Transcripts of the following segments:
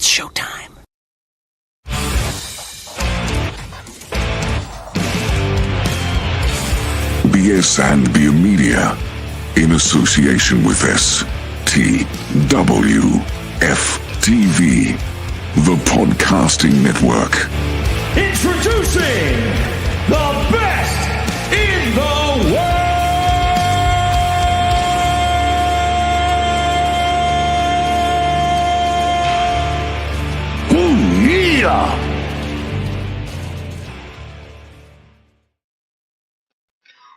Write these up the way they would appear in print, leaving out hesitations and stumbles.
It's showtime. BS&B Media, in association with STWFTV, the Podcasting Network. Introducing the best in the world! Ooh, yeah!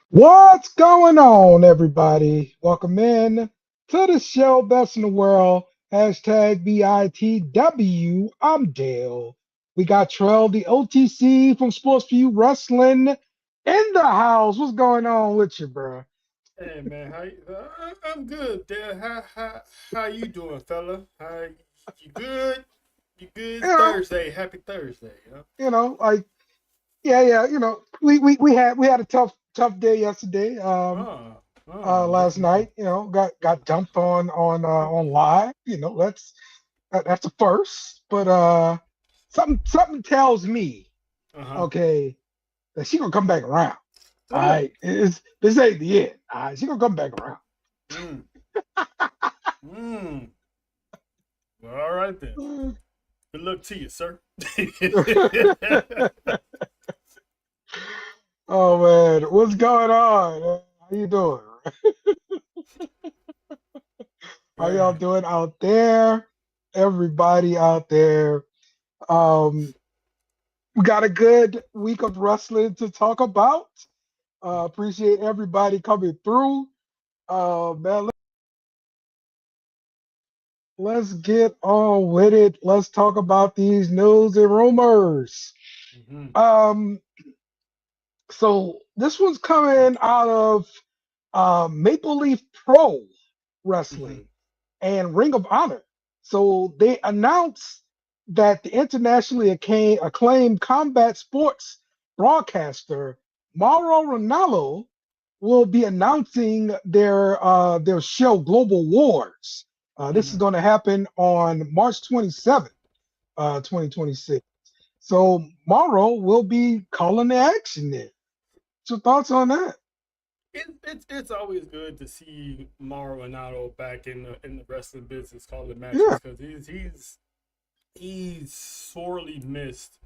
What's going on, everybody? Welcome in to the show, Best in the World. Hashtag BITW. I'm Dale. We got Trell, the OTC from Sports for You Wrestling in the house. What's going on with you, bro? Hey man, I'm good. Dad. How you doing, fella? You good? You good? It's You know, Thursday. Happy Thursday. like yeah. We had a tough day yesterday. Last night, got dumped on live. That's a first, but something tells me, okay, that she gonna come back around. All right, this ain't the end. All right, she gonna come back around. Well, all right then. Good luck to you, sir. Oh man, what's going on? How you doing? How y'all doing out there? Everybody out there. We got a good week of wrestling to talk about. Appreciate everybody coming through. Man, let's get on with it. Let's talk about these news and rumors. So this one's coming out of Maple Leaf Pro Wrestling and Ring of Honor. So they announced that the internationally acclaimed combat sports broadcaster Mauro Ranallo will be announcing their show Global Wars. This is going to happen on March 27th, 2026. So Mauro will be calling the action there. What's your thoughts on that? It's always good to see Mauro Ranallo back in the wrestling business calling matches because he's sorely missed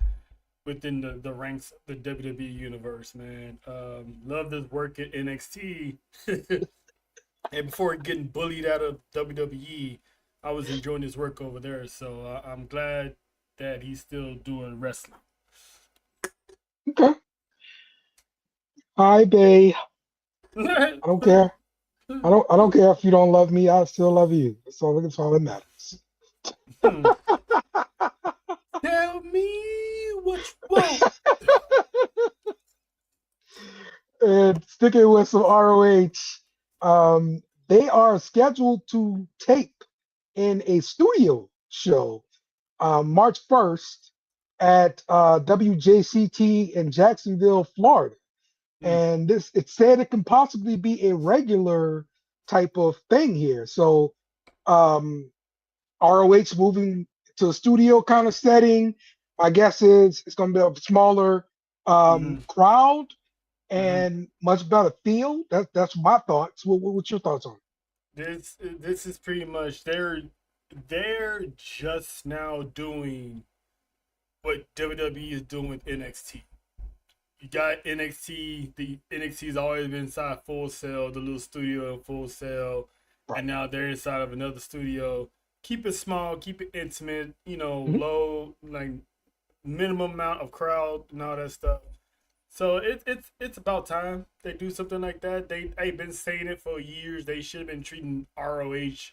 within the ranks of the WWE universe, man. Loved his work at NXT, and before getting bullied out of WWE, I was enjoying his work over there. So I'm glad that he's still doing wrestling. Okay. Hi, babe. I don't care. I don't care if you don't love me. I still love you. That's all that matters. Tell me what you want. And sticking with some ROH, they are scheduled to tape in a studio show March 1st at WJCT in Jacksonville, Florida. And it said it can possibly be a regular type of thing here. So ROH moving to a studio kind of setting, I guess it's going to be a smaller crowd and much better feel. That's my thoughts. What's your thoughts on it? This is pretty much they're just now doing what WWE is doing with NXT. You got NXT. The NXT's always been inside Full Sail, the little studio in Full Sail, and now they're inside of another studio. Keep it small, keep it intimate. Low, like minimum amount of crowd and all that stuff. So it's about time they do something like that. They've been saying it for years. They should have been treating ROH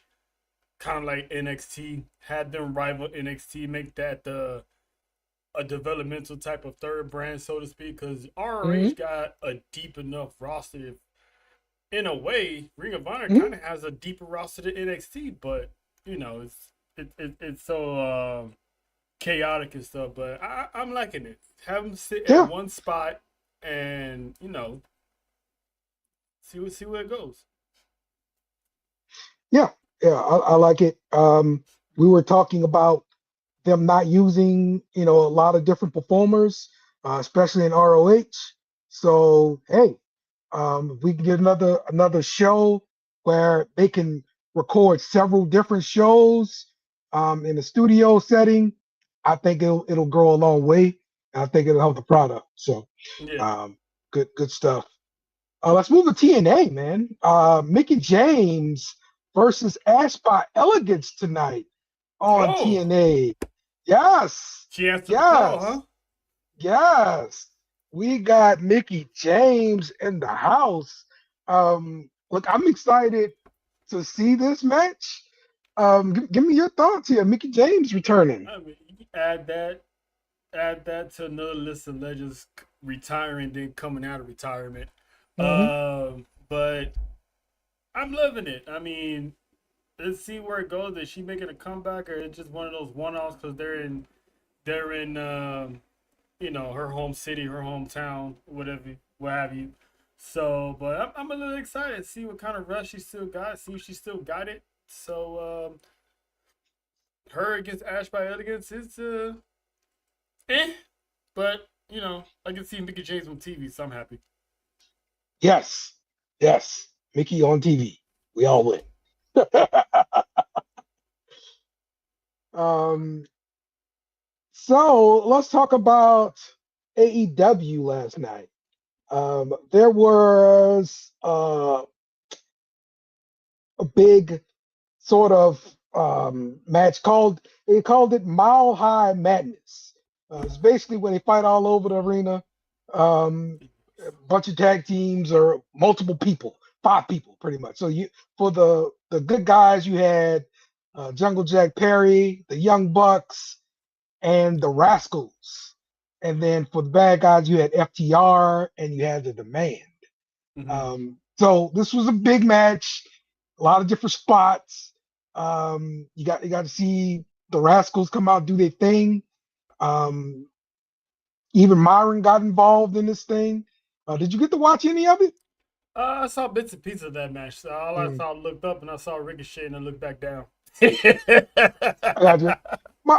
kind of like NXT, had them rival NXT, make that a developmental type of third brand, so to speak, because ROH got a deep enough roster. In a way, Ring of Honor kind of has a deeper roster than NXT, but it's so chaotic and stuff. But I'm liking it. Have them sit at one spot and see where it goes. Yeah, I like it. We were talking about them not using, a lot of different performers, especially in ROH. So hey, if we can get another show where they can record several different shows in a studio setting, I think it'll go a long way, and I think it'll help the product. So Yeah. um, good stuff. Let's move to TNA, man. Mickey James versus Ash by Elegance tonight on Oh, TNA. Yes, she answered the call, huh? yes, yes. We got Mickey James in the house. Look, I'm excited to see this match. Give me your thoughts here. Mickey James returning. I mean, you add that to another list of legends retiring, then coming out of retirement. Hmm. But I'm loving it. I mean, let's see where it goes. Is she making a comeback, or it's just one of those one-offs because they're in her home city, her hometown, whatever, what have you. So, but I'm a little excited to see what kind of rush she still got. See if she still got it. So, her against Ash by Elegance is but I can see Mickey James on TV, so I'm happy. Yes, yes. Mickey on TV. We all win. um, so let's talk about AEW last night. There was a big sort of match they called it Mile High Madness. It's basically when they fight all over the arena, a bunch of tag teams or multiple people, 5 people pretty much. So you for the good guys, you had Jungle Jack Perry, the Young Bucks, and the Rascals. And then for the bad guys, you had FTR and you had the Demand. Mm-hmm. So this was a big match, a lot of different spots. You got to see the Rascals come out do their thing. Um, even Myron got involved in this thing. Did you get to watch any of it? I saw bits and pieces of that match. So all I Mm, saw looked up and I saw Ricochet and I looked back down. I got you. My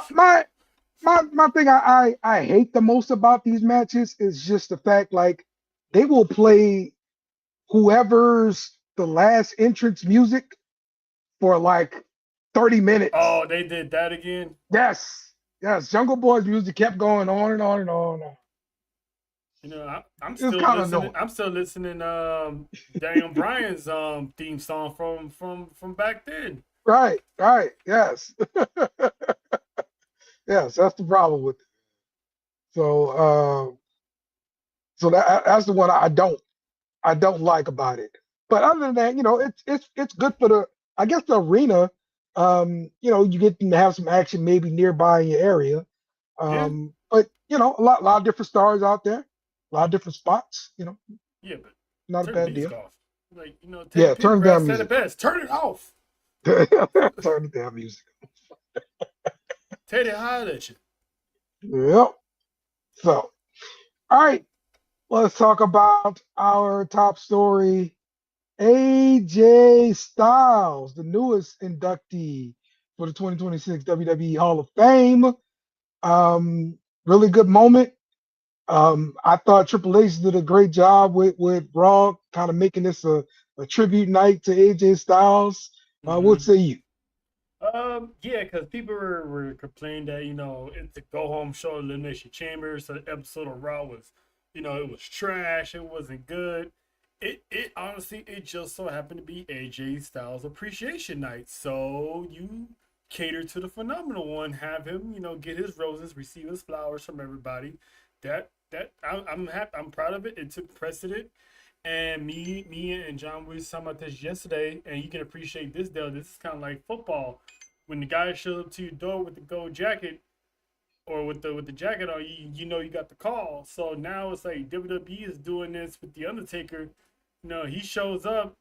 thing I hate the most about these matches is just the fact like they will play whoever's the last entrance music for like 30 minutes. Oh, they did that again. Yes, yes. Jungle Boy's music kept going on and on and on. I'm It's still kind of listening. annoying. I'm still listening. Daniel Bryan's theme song from back then. Right, right. Yes, yes. That's the problem with it. So, so that's the one I don't like about it. But other than that, it's good for I guess the arena. You get to have some action maybe nearby in your area. Yeah, But a lot of different stars out there, a lot of different spots. yeah, but Not a turn the bad music deal. off. Like Teddy Yeah, turn Pendergrass down said it music. best. Turn it off. Turn the damn music. Teddy hollered at you. Yep. So, all right, let's talk about our top story. AJ Styles, the newest inductee for the 2026 WWE Hall of Fame. Really good moment. I thought Triple H did a great job with Raw, kind of making this a tribute night to AJ Styles. What Mm-hmm. say you? Yeah, because people were complaining that it's a go home show, Elimination Chamber. So the episode of Raw was, it was trash. It wasn't good. It honestly, it just so happened to be AJ Styles Appreciation Night. So you cater to the phenomenal one, have him, get his roses, receive his flowers from everybody. I'm happy. I'm proud of it. It took precedent. And me and John was talking about this yesterday, and you can appreciate this though. This is kind of like football. When the guy shows up to your door with the gold jacket or with the jacket on, you know you got the call. So now it's like WWE is doing this with the Undertaker. He shows up.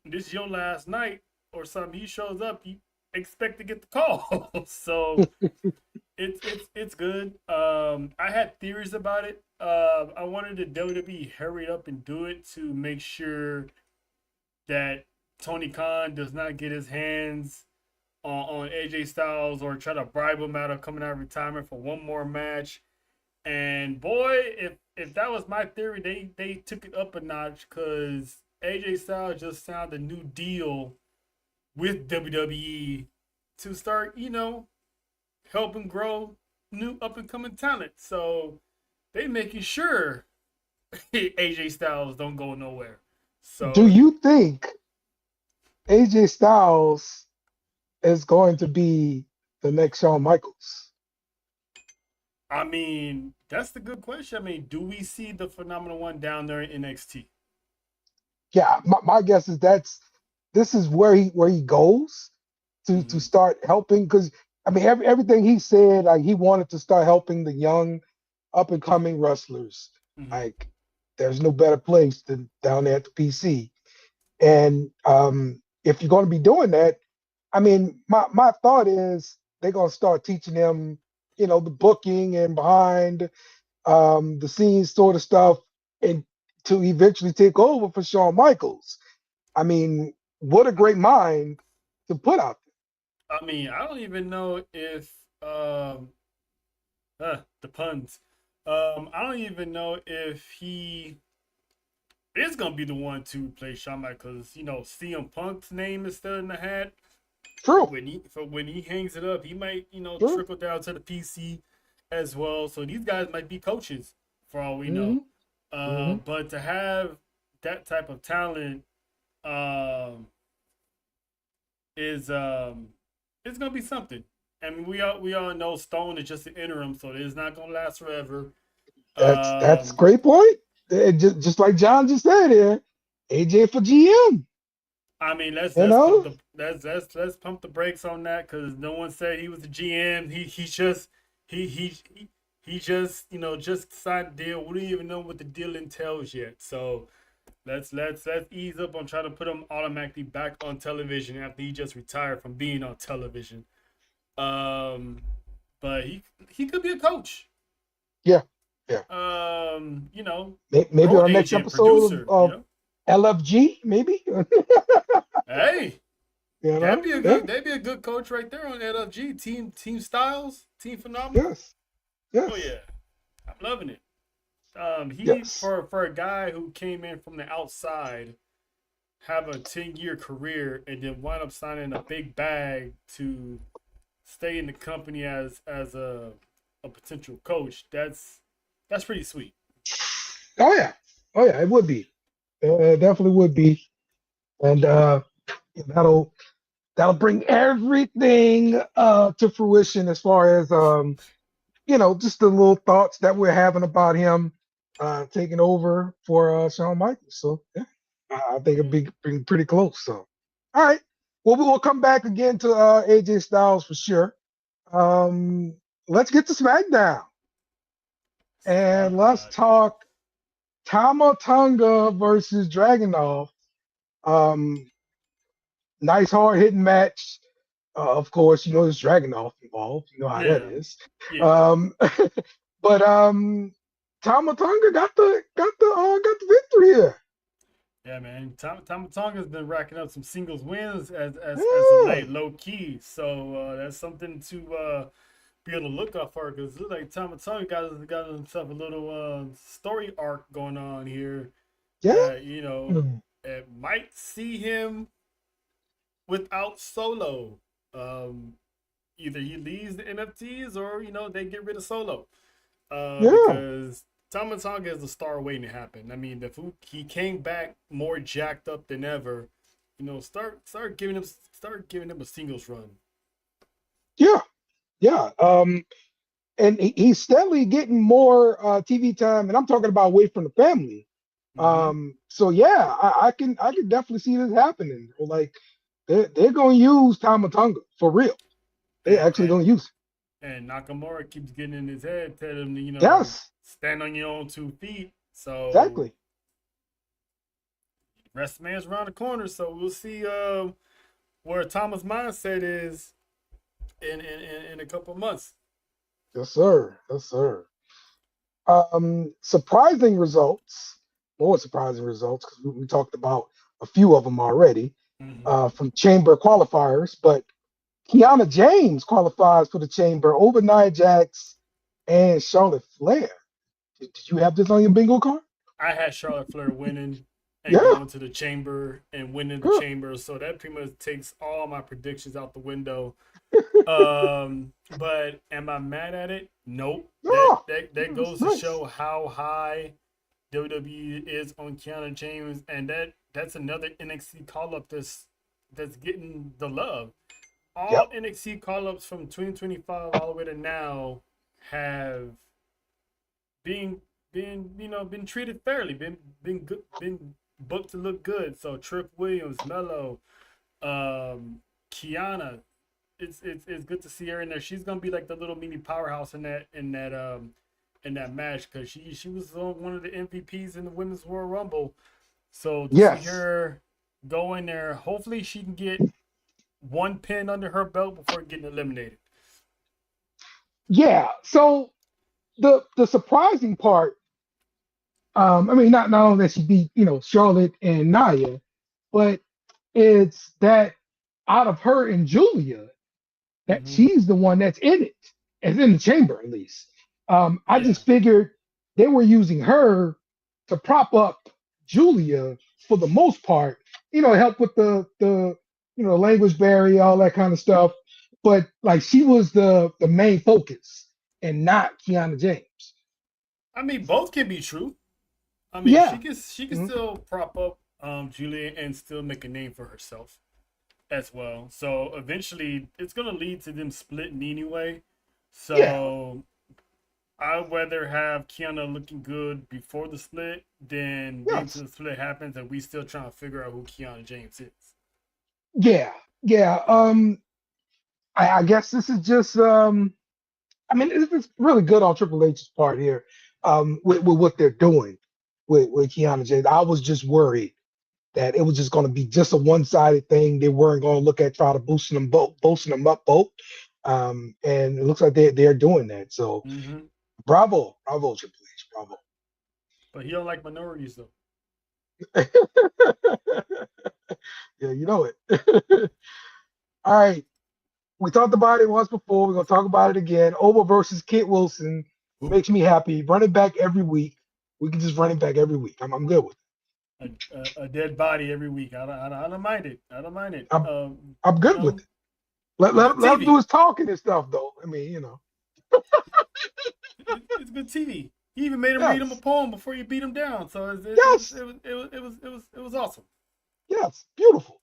This is your last night or something. He shows up. You expect to get the call. So it's good. I had theories about it. I wanted the WWE hurry up and do it to make sure that Tony Khan does not get his hands on AJ Styles or try to bribe him out of coming out of retirement for one more match. And boy, if that was my theory, they took it up a notch because AJ Styles just signed a new deal with WWE to start, helping grow new up and coming talent. So they making sure AJ Styles don't go nowhere. Do So you think AJ Styles is going to be the next Shawn Michaels? I mean, that's the good question. I mean, do we see the phenomenal one down there in NXT? Yeah, my guess is this is where he goes to Mm-hmm. start helping because I mean everything he said like he wanted to start helping the young up and coming wrestlers. Mm-hmm. Like there's no better place than down there at the PC. And if you're going to be doing that, I mean my thought is they're going to start teaching him, the booking and behind the scenes sort of stuff, and to eventually take over for Shawn Michaels. I mean, what a great mind to put out I mean, I don't even know if the puns. I don't even know if he is gonna be the one to play Shawn Michaels. CM Punk's name is still in the hat. there. True, For when he hangs it up, he might true. trickle down to the PC as well. So these guys might be coaches for all we know. Hmm. Hmm. But to have that type of talent um, is it's gonna be something. I mean, we all know Stone is just an interim, so it's not gonna last forever. That's a Um, great point. Just like John just said here, AJ for GM. I mean, let's You let's pump know, let's pump the brakes on that because no one said he was the GM. He's just he just just signed a deal. We don't even know what the deal entails yet. So let's ease up on trying to put him automatically back on television after he just retired from being on television. Um, but he could be a coach. yeah, yeah. Maybe Pro our next agent, episode producer. of LFG, maybe. Hey, Yeah. that'd be a good coach right there on LFG. Team Styles, Team Phenomenal. Yes, Oh yes, yeah, I'm loving it. He yes. for a guy who came in from the outside, have a 10-year career, and then wind up signing a big bag to stay in the company as a potential coach. That's pretty sweet. Oh yeah, oh yeah. It would be. It definitely would be, and that'll that'll bring everything to fruition as far as just the little thoughts that we're having about him taking over for Shawn Michaels. So yeah, I think it'll be pretty close. So all right, well we will come back again to AJ Styles for sure. Um, let's get to SmackDown and let's SmackDown. talk Tama Tonga versus Dragunov. Um, nice hard hitting match. Of course, there's Dragunov involved. You know how that Yeah, is. yeah, Um, but Tama Tonga got the victory here. yeah, man. Tama Tonga's been racking up some singles wins as of Yeah, late, low key. So that's something to be on the lookout for because it looks like Tama Tonga got himself a little story arc going on here yeah, that it might see him without Solo. Um, Either he leaves the NFTs or they get rid of Solo. yeah, Because Tama Tonga is a star waiting to happen. I mean, he came back more jacked up than ever. Start giving him a singles run. yeah, yeah. And he's steadily getting more TV time, and I'm talking about away from the family. Mm-hmm. So yeah, I can definitely see this happening. Like they're gonna use Tama Tonga for real. They And actually and gonna use it. and Nakamura keeps getting in his head, telling him to Yes, stand on your own 2 feet. So exactly. rest man's around the corner. So we'll see where Thomas' mindset is in a couple of months. Yes, sir. Yes, sir. Surprising results, more surprising results, because we talked about a few of them already Mm-hmm. from chamber qualifiers, but Kiana James qualifies for the Chamber over Nia Jax and Charlotte Flair. Did you have this on your bingo card? I had Charlotte Flair winning and Yeah, going to the Chamber and winning the good. Chamber, so that pretty much takes all my predictions out the window. But am I mad at it? Nope. That Oh, that that it's goes to nice. show how high WWE is on Kiana James, and that's another NXT call up that's getting the love. Yep. All NXT call ups from 2025 all the way to now have been treated fairly, been good, been booked to look good. So Trick Williams, Mello, Kiana, it's good to see her in there. She's gonna be like the little mini powerhouse in that match because she was one of the MVPs in the Women's Royal Rumble. So to see Yes. her go in there, hopefully she can get one pin under her belt before getting eliminated. Yeah. So the surprising part, I mean, not only that she beat, Charlotte and Nia, but it's that out of her and Julia, that Mm-hmm. she's the one that's in it, as in the chamber at least. I Yeah. just figured they were using her to prop up Julia for the most part, help with the language barrier, all that kind of stuff. But like she was the main focus and not Kiana James. I mean, both can be true. I mean, Yeah. she can Mhm. still prop up Julia and still make a name for herself as well. So eventually, it's gonna lead to them splitting anyway. Yeah. So I'd rather have Kiana looking good before the split than wait until Yes. the split happens and we still trying to figure out who Kiana James is. Yeah. Yeah. I guess this is just I mean, it's really good on Triple H's part here, with what they're doing with Keanu James. I was just worried that it was just going to be just a one-sided thing. They weren't going to look at try to boosting them up both. And it looks like they're doing that. So Mm-hmm. bravo, Triple H, bravo. But he don't like minorities though. Yeah, you know it. All right, we talked about it once before. We're gonna talk about it again. Oba versus Kit Wilson makes me happy. Run it back every week. We can just run it back every week. I'm good with it. A dead body every week. I don't mind it. I don't mind it. I'm I'm You good with know, it. Let, it's let, good let him do TV. his talking and stuff, though. I mean, It's good TV. He even made him read him a yes, poem before you beat him down. So yes, it was awesome. yes. Beautiful,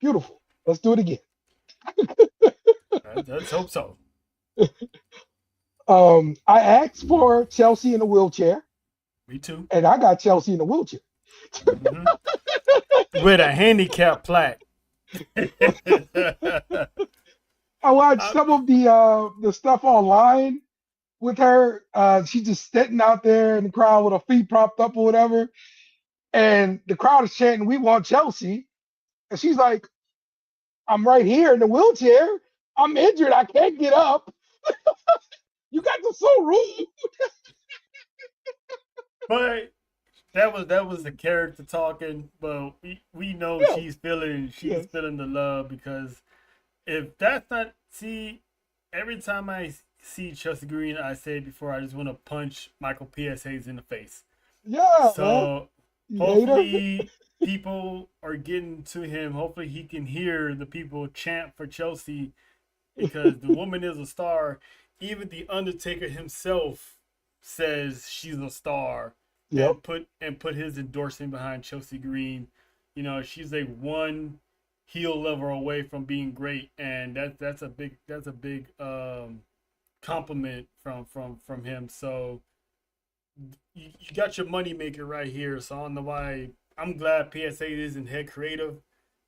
beautiful. Let's do it again. Let's hope so. I asked for Chelsea in a wheelchair, Me too. and I got Chelsea in a wheelchair. Mm-hmm. With a handicap plaque. I watched I, some of the stuff online with her. She's just sitting out there in the crowd with her feet propped up or whatever, and the crowd is chanting, "We want Chelsea," and she's like, "I'm right here in the wheelchair. I'm injured. I can't get up. You guys are so rude." but that was the character talking. But we know Yeah, she's yes, feeling the love because if that's not see every time I see Chelsea Green, I said before I just want to punch Michael PSAs in the face. yeah, man. So You hater. hopefully people are getting to him. Hopefully he can hear the people chant for Chelsea because the woman is a star. Even the Undertaker himself says she's a star Yep. and put his endorsement behind Chelsea Green. You know, she's like one heel level away from being great, and that's a big compliment from him. So you got your money maker right here. So I don't know why. I'm glad PSA isn't head creative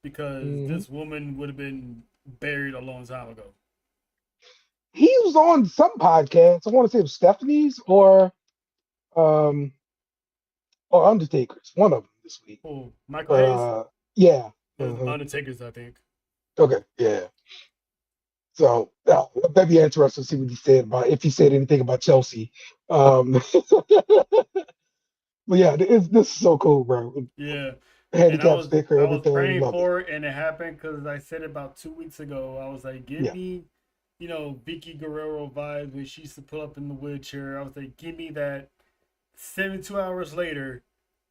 because Hmm. this woman would have been buried a long time ago. He was on some podcast. I want to say it was Stephanie's um or Undertaker's, one of them this week. Oh, Michael But Hayes yeah. is Uh-huh. Undertaker's, I think. Okay, yeah. So that'd be interesting to see what he said about if he said anything about Chelsea. But yeah, this is so cool, bro. Yeah. And handicap sticker, I was everything. praying Love it. for it, and it happened because I said it about 2 weeks ago. I was like, give Yeah, me, Vicky Guerrero vibes when she used to pull up in the wheelchair. I was like, give me that. 72 hours later,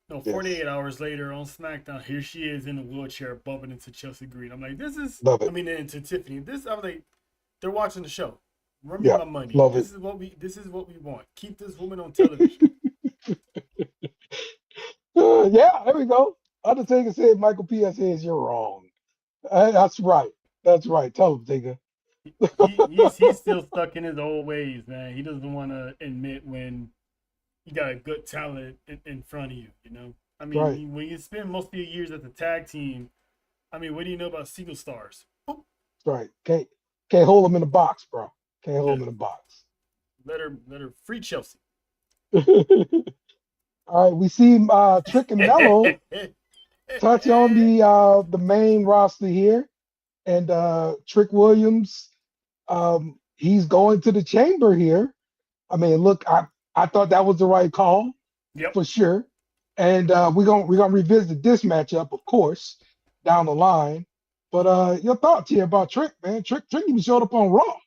no, yes, 48 hours later on SmackDown, here she is in a wheelchair bumping into Chelsea Green. I'm like, love it. into Tiffany. I was like, they're watching the show. Run me Yeah, my money. love it. This is what we want. Keep this woman on television. Yeah, there we go. Undertaker said Michael P.S. says you're wrong. That's right. That's right. Tell him, Taker. He's still stuck in his old ways, man. He doesn't want to admit when you got a good talent in front of you. I mean, Right, when you spend most of your years at the tag team, I mean, what do you know about single stars? Oh, right. Can't hold him in a box, bro. Can't hold yeah, him in a box. let her free Chelsea. All right, we see Trick and Mello touch on the main roster here, and Trick Williams, he's going to the chamber here. I mean, look, I thought that was the right call Yep. for sure, and we're gonna revisit this matchup, of course, down the line. But your thoughts here about Trick, man? Trick even showed up on Raw.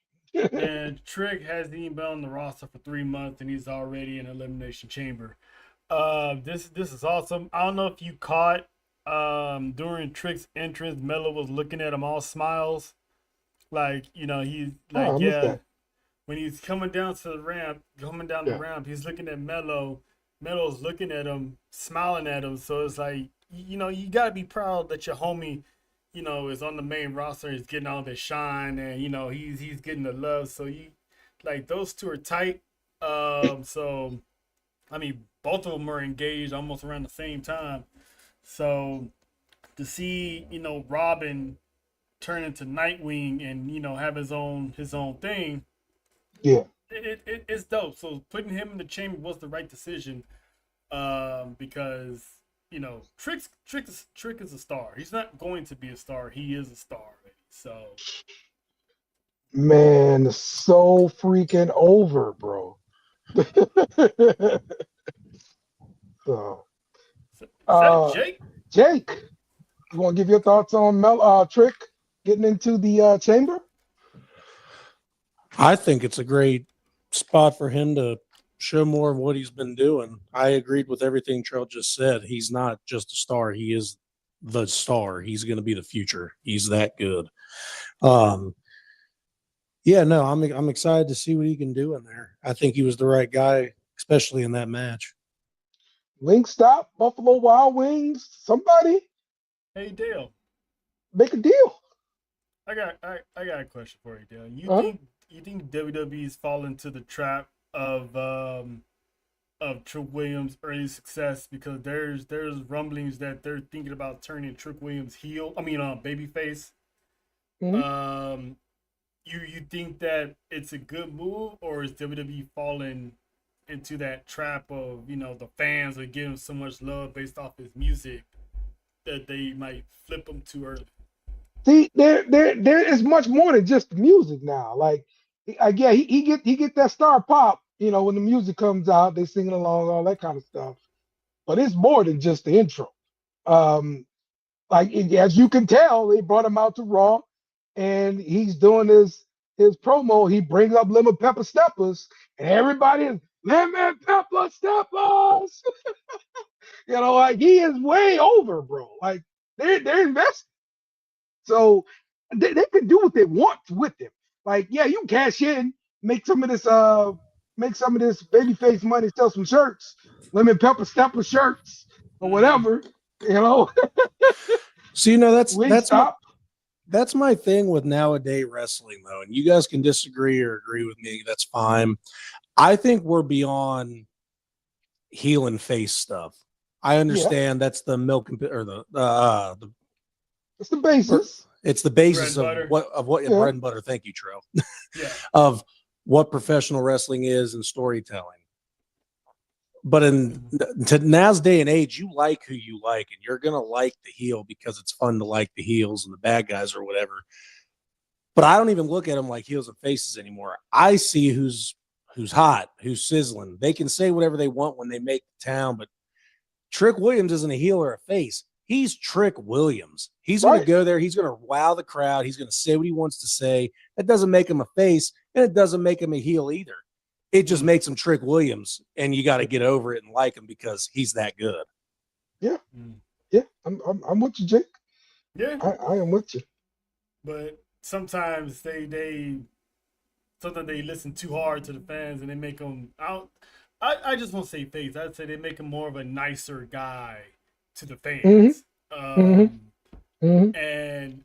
Man, Trick hasn't even been on the roster for 3 months, and he's already in Elimination Chamber. This is awesome. I don't know if you caught during Trick's entrance, Mello was looking at him all smiles, like he's Oh, like I missed yeah. that. When he's coming down to the ramp, Yeah, he's looking at Mello. Mello's looking at him, smiling at him. So it's like you gotta be proud that your homie, is on the main roster. He's getting all this shine, and he's getting the love. So you like those two are tight. So I mean, both of them are engaged almost around the same time. So to see, Robin turn into Nightwing and, have his own thing, yeah. it's dope. So putting him in the chamber was the right decision. Because, Trick is a star. He's not going to be a star. He is a star already. So Man, so freaking over, bro. So, is that uh, Jake? Jake, you want to give your thoughts on Trick getting into the chamber? I think it's a great spot for him to show more of what he's been doing. I agreed with everything Trell just said. He's not just a star; he is the star. He's going to be the future. He's that good. Um, yeah, no, I'm excited to see what he can do in there. I think he was the right guy, especially in that match. Link stop, Buffalo Wild Wings. Somebody Hey, Dale. make a deal. I got a question for you, Dale. Huh? You think WWE's fallen to the trap of Trick Williams' early success because there's rumblings that they're thinking about turning Trick Williams heel. I mean, babyface. Mhm. You think that it's a good move, or is WWE falling into that trap of the fans are giving so much love based off his music that they might flip him too early? See, there is much more than just the music now. Like, yeah, he get that star pop. When the music comes out, they singing along, all that kind of stuff. But it's more than just the intro. Um, as you can tell, they brought him out to Raw, and he's doing his promo. He brings up lemon pepper steppers, and everybody is lemon pepper steppers. Like he is way over, bro. Like they're invested. So they can do what they want with him. Like, yeah, you can cash in, make some of this babyface money, sell some shirts, lemon pepper stepper shirts or Mm-hmm. whatever, you know, So wing stop. that's my thing with nowadays wrestling though, and you guys can disagree or agree with me. That's fine. I think we're beyond heel and face stuff. I Yeah, understand that's the milk and or the it's the basis. it's the Bread basis and butter. of what Yeah. bread and butter. Thank you, Trell. Yeah. Of what professional wrestling is and storytelling. But in to now's day and age, you like who you like, and you're gonna like the heel because it's fun to like the heels and the bad guys or whatever. But I don't even look at them like heels and faces anymore. I see who's hot, who's sizzling. They can say whatever they want when they make the town, but Trick Williams isn't a heel or a face. He's Trick Williams. He's going Right. to go there. He's going to wow the crowd. He's going to say what he wants to say. That doesn't make him a face, and it doesn't make him a heel either. It just makes him Trick Williams, and you got to get over it and like him because he's that good. Yeah. Yeah. I'm with you, Jake. Yeah. I am with you. But sometimes they listen too hard to the fans and they make them out. I just won't say face. I'd say they make him more of a nicer guy to the fans. And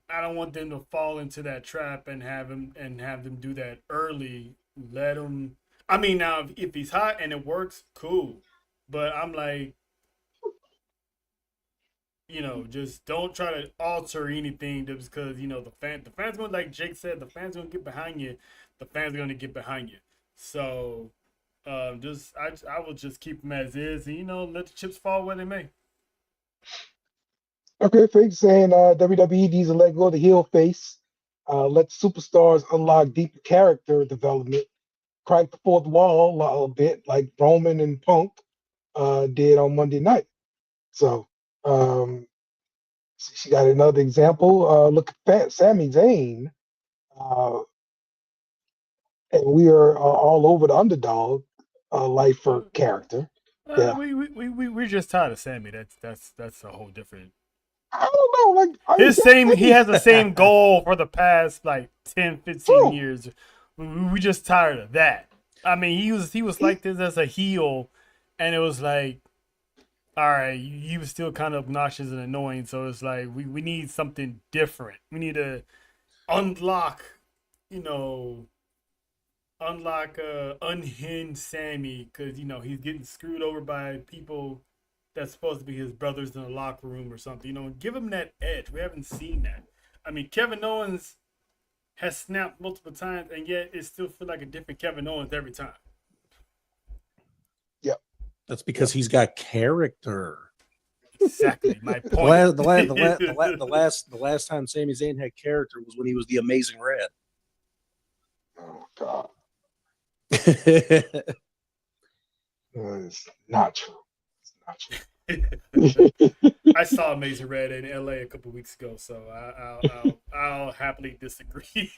I don't want them to fall into that trap and have them do that early. Let him. I mean, now if he's hot and it works, cool. But I'm like, just don't try to alter anything just because the fans going, like Jake said, the fans gonna get behind you. The fans are gonna get behind you. So, I will just keep them as is, and let the chips fall where they may. Okay, Fake saying WWE needs to let go of the heel face. Let superstars unlock deeper character development. Crack the fourth wall a little bit, like Roman and Punk did on Monday night. So, she got another example. Look at Sami Zayn. And we are all over the underdog lifer character. Yeah. We're just tired of Sammy. That's a whole different. I don't know. Like he has the same goal for the past like 10, 15 True. years. We just tired of that. I mean, he was like this as a heel, and it was like, all right, he was still kind of obnoxious and annoying. So it's like we need something different. We need to unlock, unhinged Sammy, because he's getting screwed over by people that's supposed to be his brothers in the locker room or something. Give him that edge. We haven't seen that. I mean, Kevin Owens has snapped multiple times, and yet it still feels like a different Kevin Owens every time. Yep. That's because he's got character. Exactly my point. The last time Sami Zayn had character was when he was the Amazing Red. Oh God. It's not true. It's not true. I saw Amazing Red in LA a couple weeks ago, so I'll happily disagree.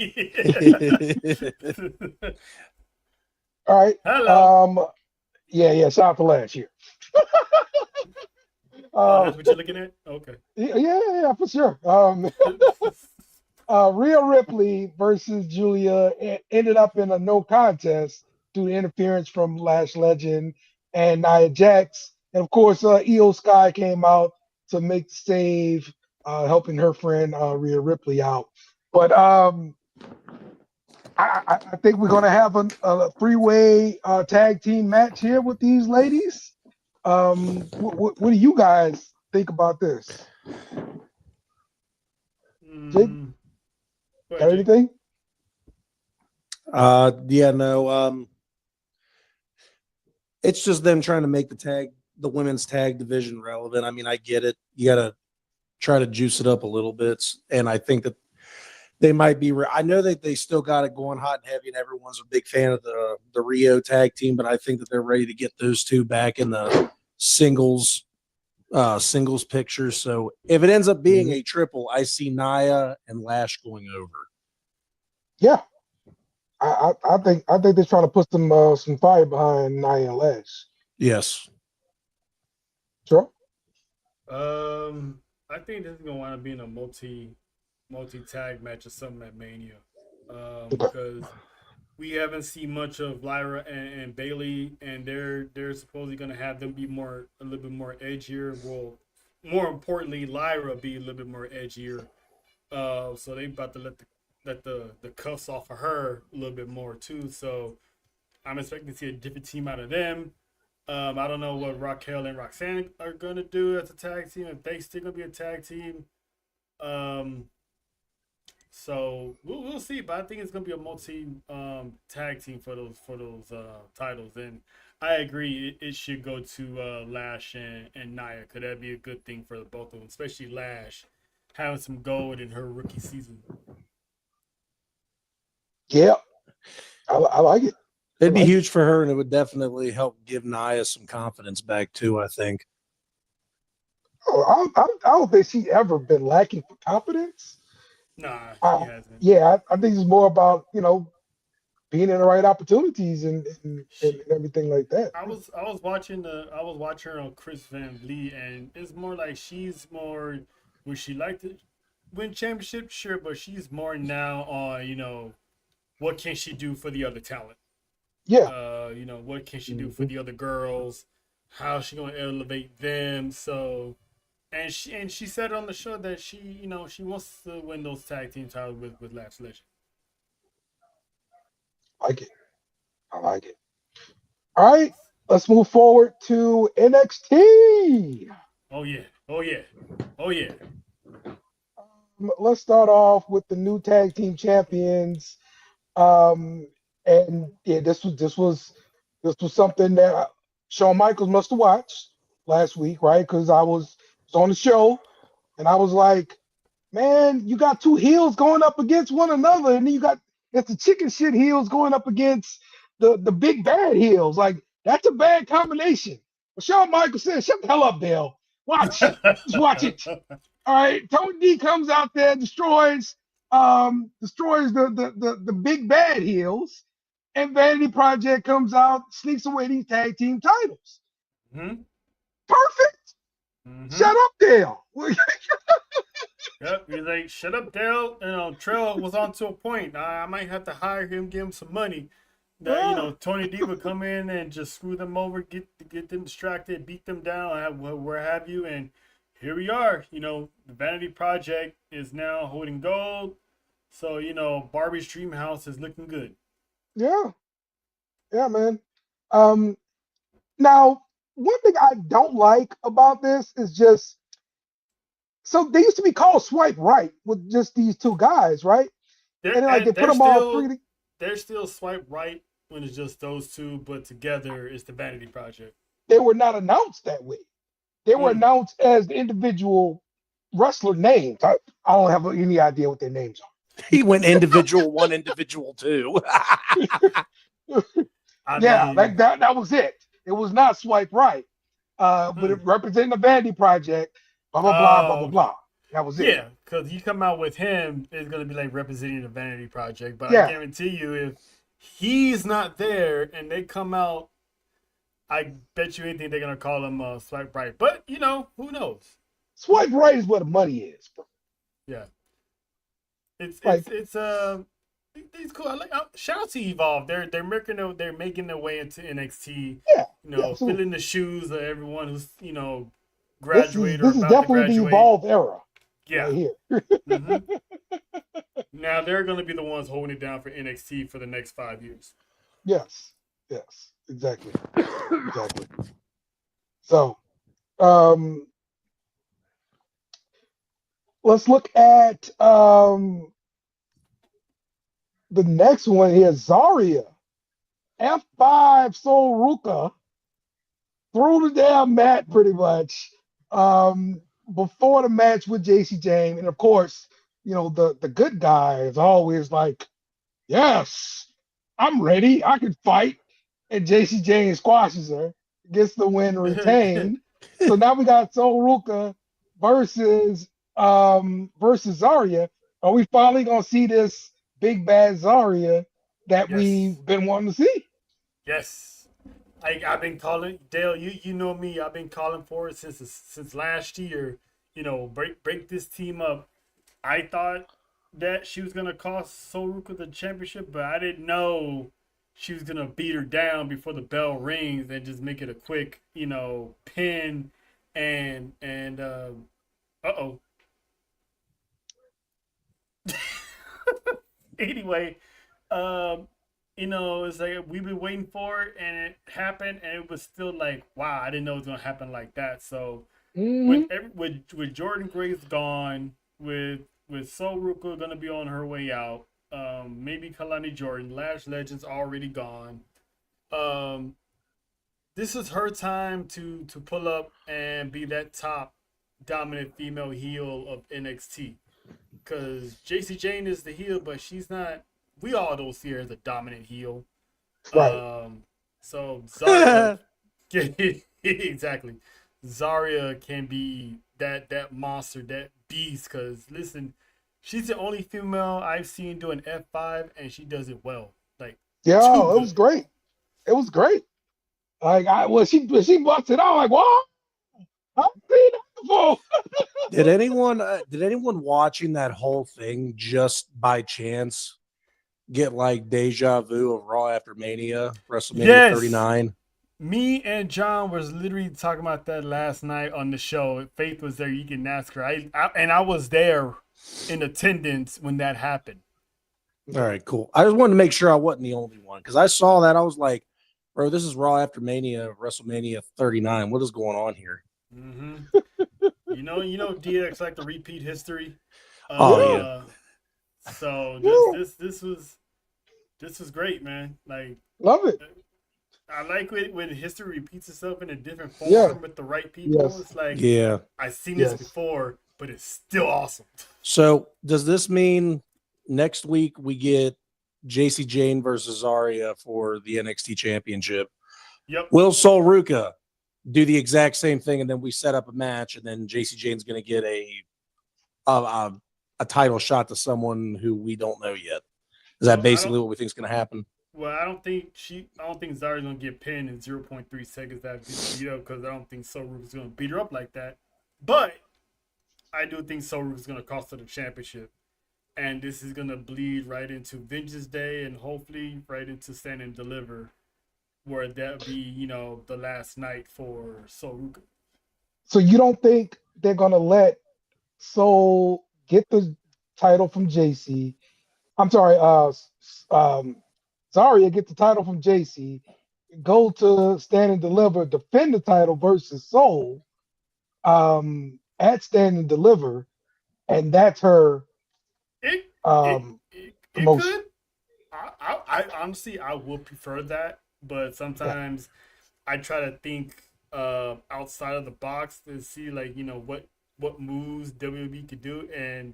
All right. Hello. Yeah. Shout out to last year. That's what you're looking at? Okay. Yeah, for sure. Rhea Ripley versus Julia ended up in a no contest due to interference from Lash Legend and Nia Jax. And of course, Io Sky came out to make the save, helping her friend Rhea Ripley out. But I think we're going to have a three-way tag team match here with these ladies. What do you guys think about this? Jake, got anything? It's just them trying to make the women's tag division relevant. I mean, I get it. You got to try to juice it up a little bit, and I think that they might be. I know that they still got it going hot and heavy, and everyone's a big fan of the Rio tag team, but I think that they're ready to get those two back in the singles picture. So if it ends up being a triple, I see Nia and Lash going over. Yeah, I think they're trying to put some fire behind Nia and Lash. Yes. Sure. I think this is gonna wind up being a multi tag match or something at Mania, because we haven't seen much of Lyra and Bailey, and they're supposedly gonna have them be a little bit more edgier. Well, more importantly, Lyra be a little bit more edgier. So they about to let the cuffs off of her a little bit more too. So I'm expecting to see a different team out of them. I don't know what Raquel and Roxanne are gonna do as a tag team, if they still gonna be a tag team. So we'll see, but I think it's gonna be a multi tag team for those titles, and I agree it should go to Lash and Nia. Could that be a good thing for both of them, especially Lash having some gold in her rookie season? Yeah, I like it. It'd be huge for her, and it would definitely help give Nia some confidence back too, I think. I don't think she ever been lacking for confidence. Nah, she Uh, hasn't. yeah, I think it's more about being in the right opportunities and She, everything like that. I was watching her on Chris Van Vliet, and it's more like she's more, would she like to win championship? Sure, but she's more now on, what can she do for the other talent? Yeah. What can she do for Hmm. the other girls? How's she gonna elevate them? So, and she said on the show that she wants to win those tag team titles with Lash Legend. Like it. I like it. All right. Let's move forward to NXT. Oh yeah, oh yeah, oh yeah. Let's start off with the new tag team champions. Um, and yeah, this was something that Shawn Michaels must have watched last week, right? Because I was on the show and I was like, man, you got two heels going up against one another, and then you got it's the chicken shit heels going up against the big bad heels. Like that's a bad combination. But Shawn Michaels said, "Shut the hell up, Dale. Watch, just watch it." All right, Tony D comes out there, destroys the big bad heels, and Vanity Project comes out, sneaks away these tag team titles. Hmm. Perfect. Hmm. Shut up, Dale. Yep, he's like, shut up, Dale. Trail was on to a point. I might have to hire him, give him some money. That Ah, Tony D would come in and just screw them over, get them distracted, beat them down, where have you. And here we are. The Vanity Project is now holding gold. So Barbie's dream house is looking good. yeah, yeah, man. Um, Now, one thing I don't like about this is just so they used to be called swipe right with just these two guys, right? And They're then like they and put them all three. they're still swipe right when it's just those two, but together it's the Vanity Project. They were not announced that way. They were Mm. announced as the individual wrestler names. I don't have any idea what their names He went individual one, individual two. are. I Yeah, like mean, that was it. It was not swipe right. But hmm. it representing the Vandy Project, blah blah blah blah blah Okay. blah. That was it. Yeah, because you come out with him, it's gonna be like representing the Vanity Project. But I Yeah, guarantee you, if he's not there and they come out, I bet you anything they're gonna call him swipe right. But who knows? swipe right is where the money is, bro. Yeah, it's it's Like, it's it's cool. I like shout out to Evolve. They're making their way into NXT. yeah, yeah, absolutely. Filling the shoes of everyone who's This is graduate or this is about to definitely the graduate. evolve era right Yeah. here. Hmm. Now they're going to be the ones holding it down for NXT for the next 5 years. Yes, yes, exactly, exactly. So, um, let's look at the next one here. Zarya F5 Soul Ruka through the damn mat pretty much um, before the match with JC Jane, and of course, the good guy is always like, "Yes, I'm ready. I can fight." And JC Jane squashes her, gets the win, retained. So now we got Soul Ruka versus versus Zarya. Are we finally gonna see this big bad Zarya that Yes. we've been wanting to see? Yes. I've been calling Dale. You know me. I've been calling for it since last year. Break this team up. I thought that she was gonna cost Soruka the championship, but I didn't know she was gonna beat her down before the bell rings and just make it a quick, pin. And oh. Anyway, um, it's like we've been waiting for it, and it happened, and it was still like, wow, I didn't know it was gonna happen like that. So Mm-hmm. with Jordan Grace gone, with Sol Ruka gonna be on her way out, maybe Kalani Jordan, Lash Legends already gone. Um, this is her time to pull up and be that top dominant female heel of NXT. Because JC Jane is the heel, but she's not. We all don't see her as a dominant heel. Right. So Zarya, exactly. Zarya can be that monster, that beast. Because listen, she's the only female I've seen do an F5, and she does it well. Like too Yeah, it was good. great. It was great. Like when she busted out, like what? I've seen that before. Did anyone watching that whole thing just by chance get like deja vu of Raw after Mania, WrestleMania Yes, 39? me and John was literally talking about that last night on the show. Faith was there. You can ask her. I was there in attendance when that happened. All right, cool. I just wanted to make sure I wasn't the only one because I saw that. I was like, bro, this is Raw after Mania, WrestleMania 39. What is going on here? Mm-hmm. DX like to repeat history. Oh, yeah. So this was great, man. Like Love it. I like it when history repeats itself in a different form Yeah. with the right people. Yes. It's like Yeah. I've seen this Yes. before, but it's still awesome. So does this mean next week we get JC Jane versus Zarya for the NXT Championship? Yep. Will Sol Ruka do the exact same thing, and then we set up a match, and then JC Jane's going to get a title shot to someone who we don't know yet? Is that basically what we think is going to happen? Well, I don't think Zarya's gonna get pinned in 0.3 seconds after beat up because I don't think Sol Ruka's gonna beat her up like that. But I do think Sol Ruka's gonna cost her the championship, and this is gonna bleed right into Vengeance Day and hopefully right into Stand and Deliver, where that be the last night for Sol Ruka. So you don't think they're gonna let Soul get the title from JC? I'm sorry, Zarya get the title from JC, go to Stand and Deliver, defend the title versus Soul, at Stand and Deliver, and that's her It promotion. could. I honestly I would prefer that, but sometimes I try to think outside of the box to see what moves WWE could do, and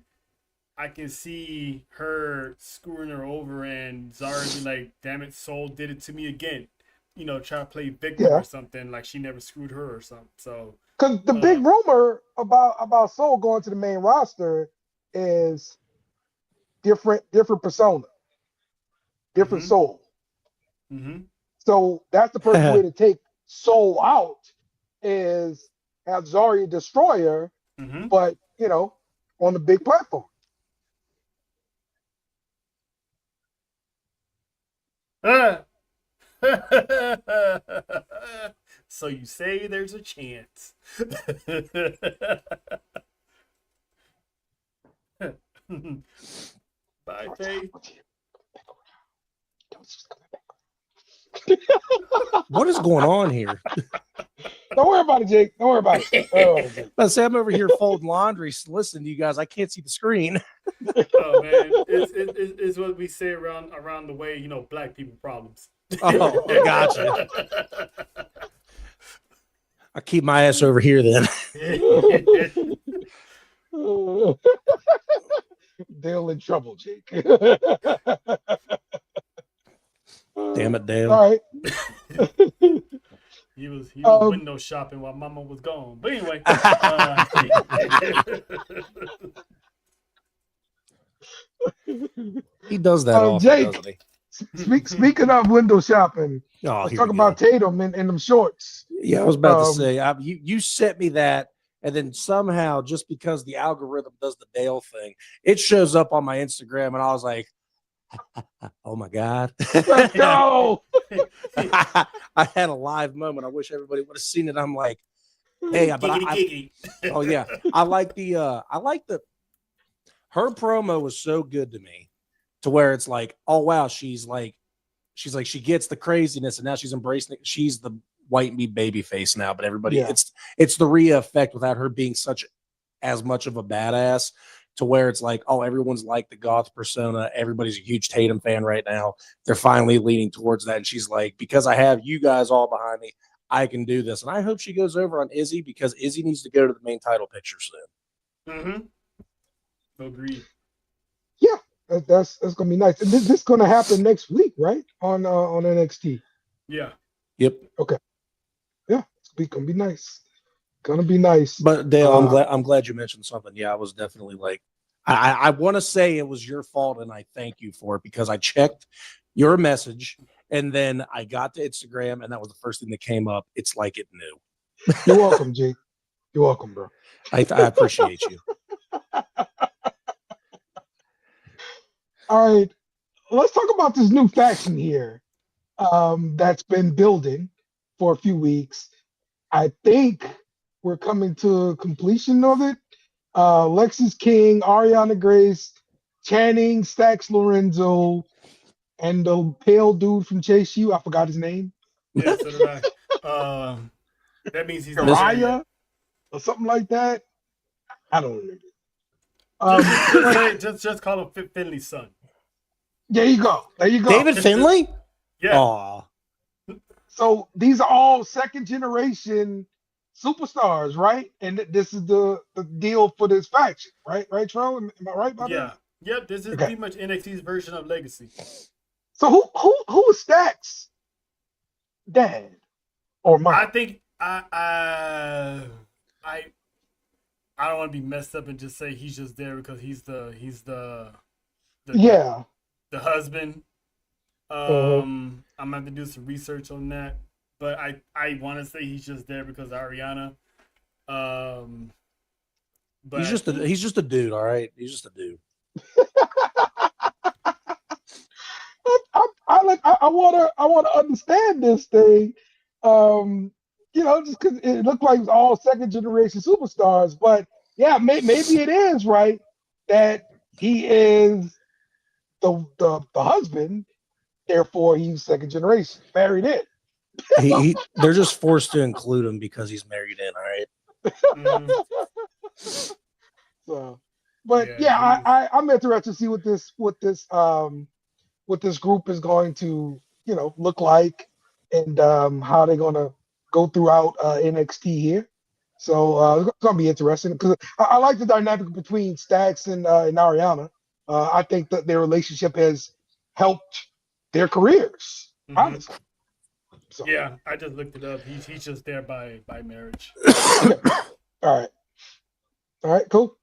I can see her screwing her over and Zarya be like, "Damn it, Soul did it to me again." Try to play victim or something like she never screwed her or something. So because the big rumor about Soul going to the main roster is different persona, different Soul. Mm-hmm. So that's the perfect way to take Soul out is have Zarya destroy her, but on the big platform. So you say there's a chance. Bye, Faith. What is going on here? Don't worry about it, Jake. Don't worry about it. Let's say I'm over here folding laundry, listening to you guys. I can't see the screen. Oh man, it's what we say around the way. Black people problems. Oh, gotcha. I'll keep my ass over here then. Dale in trouble, Jake. Damn it, Dale. All right. He was window shopping while Mama was gone. But anyway. He does that often, Jake, doesn't he? Speaking of window shopping, let's here talk we about go. Tatum in them shorts. Yeah, I was about to say, you sent me that, and then somehow, just because the algorithm does the Dale thing, it shows up on my Instagram, and I was like, oh my God. Let's go. I had a live moment. I wish everybody would have seen it. I'm like, hey, but oh yeah, I like the her promo was so good to me to where it's like, oh wow, she gets the craziness and now she's embracing it. She's the white meat baby face now, but everybody, it's the Rhea effect without her being as much of a badass, to where it's like, oh, everyone's like the goth persona. Everybody's a huge Tatum fan right now. They're finally leaning towards that. And she's like, because I have you guys all behind me, I can do this. And I hope she goes over on Izzy, because Izzy needs to go to the main title picture soon. Agreed. Yeah, that's gonna be nice. And this is gonna happen next week, right? On NXT. Yeah. Yep. Okay. Yeah, it's gonna be nice. Gonna be nice. But Dale, I'm glad you mentioned something. Yeah, I was definitely like, I want to say it was your fault, and I thank you for it because I checked your message, and then I got to Instagram, and that was the first thing that came up. It's like it knew. You're welcome, G. You're welcome, bro. I appreciate you. All right, let's talk about this new faction here that's been building for a few weeks. I think we're coming to completion of it. Lexus King, Ariana Grace, Channing, Stax Lorenzo, and the pale dude from Chase U. I forgot his name. Yeah, so did I. That means he's not there Uriah yet. or something like that. I don't remember. Just call him Finley's son. There you go. There you go. David Finley? Yeah. Aw. So these are all second generation superstars, right? And this is the deal for this faction, right? Right, Tro? Am I right about Yeah. that? Yep. This is Okay. pretty much NXT's version of Legacy. So who is Stax? Dad or mom? I think I don't want to be messed up and just say he's just there because he's the Yeah. the husband. I'm gonna have to do some research on that, but I want to say he's just there because of Ariana. But He's just a dude, all right? He's just a dude. I wanna understand this thing. Just because it looked like it was all second generation superstars, but yeah, maybe it is right that he is the husband, therefore he's second generation, married in. They're just forced to include him because he's married in, all right? So, but yeah, I'm interested to see what this group is going to look like, and how they're gonna go throughout NXT here. So it's gonna be interesting because I like the dynamic between Stax and Ariana. I think that their relationship has helped their careers, honestly. So, yeah, I just looked it up. He's just there by marriage. All right, cool.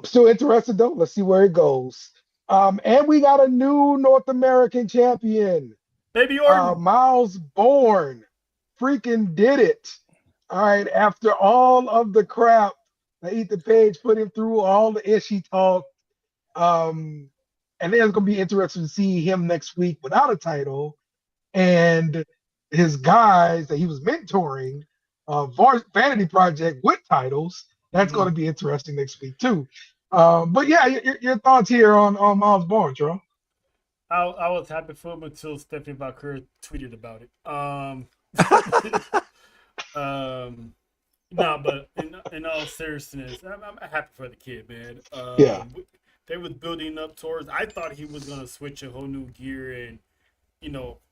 Still interested though. Let's see where it goes. And we got a new North American champion. Baby Orton. Miles Bourne freaking did it. All right, after all of the crap that Ethan Page put him through, all the ish he talked. And then it's gonna be interesting to see him next week without a title, and his guys that he was mentoring, Vanity Project with titles. That's going to be interesting next week too. But yeah, your thoughts here on Miles Bourne, Joe? I was happy for him until Stephanie Valkyrie tweeted about it. No, but in all seriousness, I'm happy for the kid, man. Yeah. They was building up towards. I thought he was gonna switch a whole new gear and